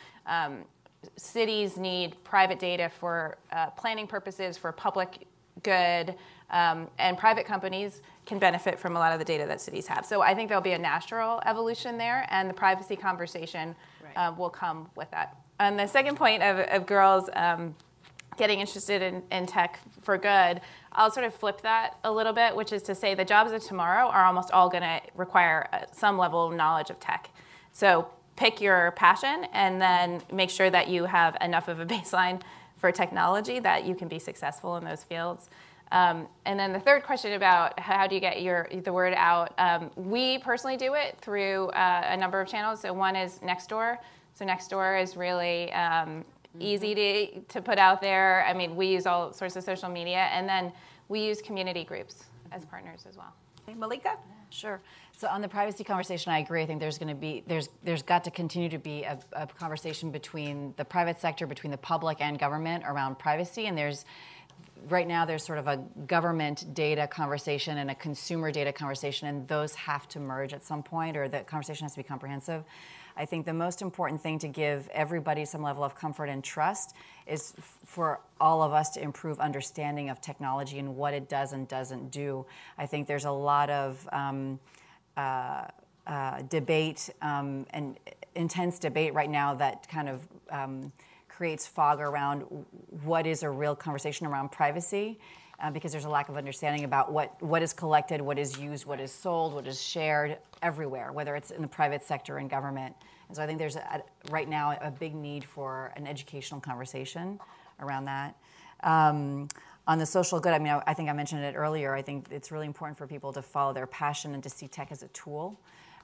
cities need private data for planning purposes, for public good, and private companies can benefit from a lot of the data that cities have. So I think there'll be a natural evolution there, and the privacy conversation will come with that. And the second point of girls getting interested in tech for good, I'll sort of flip that a little bit, which is to say the jobs of tomorrow are almost all going to require some level of knowledge of tech. So pick your passion and then make sure that you have enough of a baseline for technology that you can be successful in those fields. And then the third question about how do you get the word out, we personally do it through a number of channels. So one is Nextdoor. So Nextdoor is really easy to put out there. I mean, we use all sorts of social media, and then we use community groups as partners as well. Okay, Malika? Sure. So on the privacy conversation, I agree. I think there's going to be, there's got to continue to be a conversation between the private sector, between the public and government around privacy, and right now there's sort of a government data conversation and a consumer data conversation, and those have to merge at some point, or the conversation has to be comprehensive. I think the most important thing to give everybody some level of comfort and trust is for all of us to improve understanding of technology and what it does and doesn't do. I think there's a lot of debate and intense debate right now that kind of creates fog around what is a real conversation around privacy, because there's a lack of understanding about what is collected, what is used, what is sold, what is shared everywhere, whether it's in the private sector and government. And so I think there's right now a big need for an educational conversation around that. On the social good, I mean, I think I mentioned it earlier, I think it's really important for people to follow their passion and to see tech as a tool.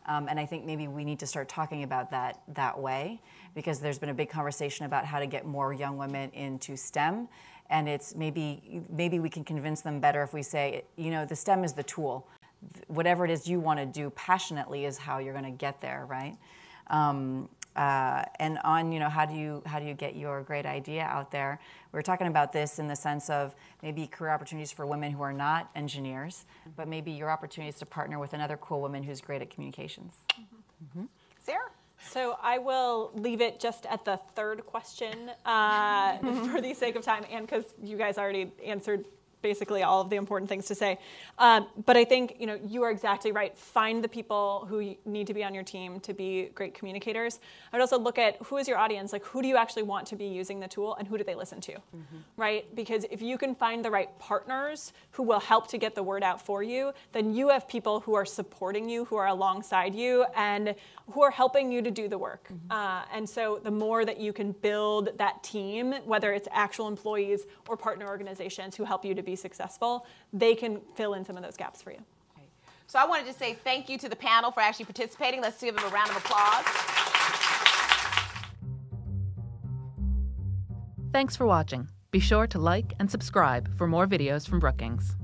And I think maybe we need to start talking about that way, because there's been a big conversation about how to get more young women into STEM. And it's maybe we can convince them better if we say, you know, the STEM is the tool. Whatever it is you want to do passionately is how you're going to get there, right? And on, you know, how do you get your great idea out there? We're talking about this in the sense of maybe career opportunities for women who are not engineers, but maybe your opportunities to partner with another cool woman who's great at communications. Sarah? So I will leave it just at the third question for the sake of time, and because you guys already answered basically all of the important things to say. But I think, you know, you are exactly right. Find the people who need to be on your team to be great communicators. I would also look at who is your audience, like who do you actually want to be using the tool and who do they listen to, right? Because if you can find the right partners who will help to get the word out for you, then you have people who are supporting you, who are alongside you, and who are helping you to do the work. And so the more that you can build that team, whether it's actual employees or partner organizations who help you to be successful, they can fill in some of those gaps for you. Okay. So I wanted to say thank you to the panel for actually participating. Let's give them a round of applause. Thanks for watching. Be sure to like and subscribe for more videos from Brookings.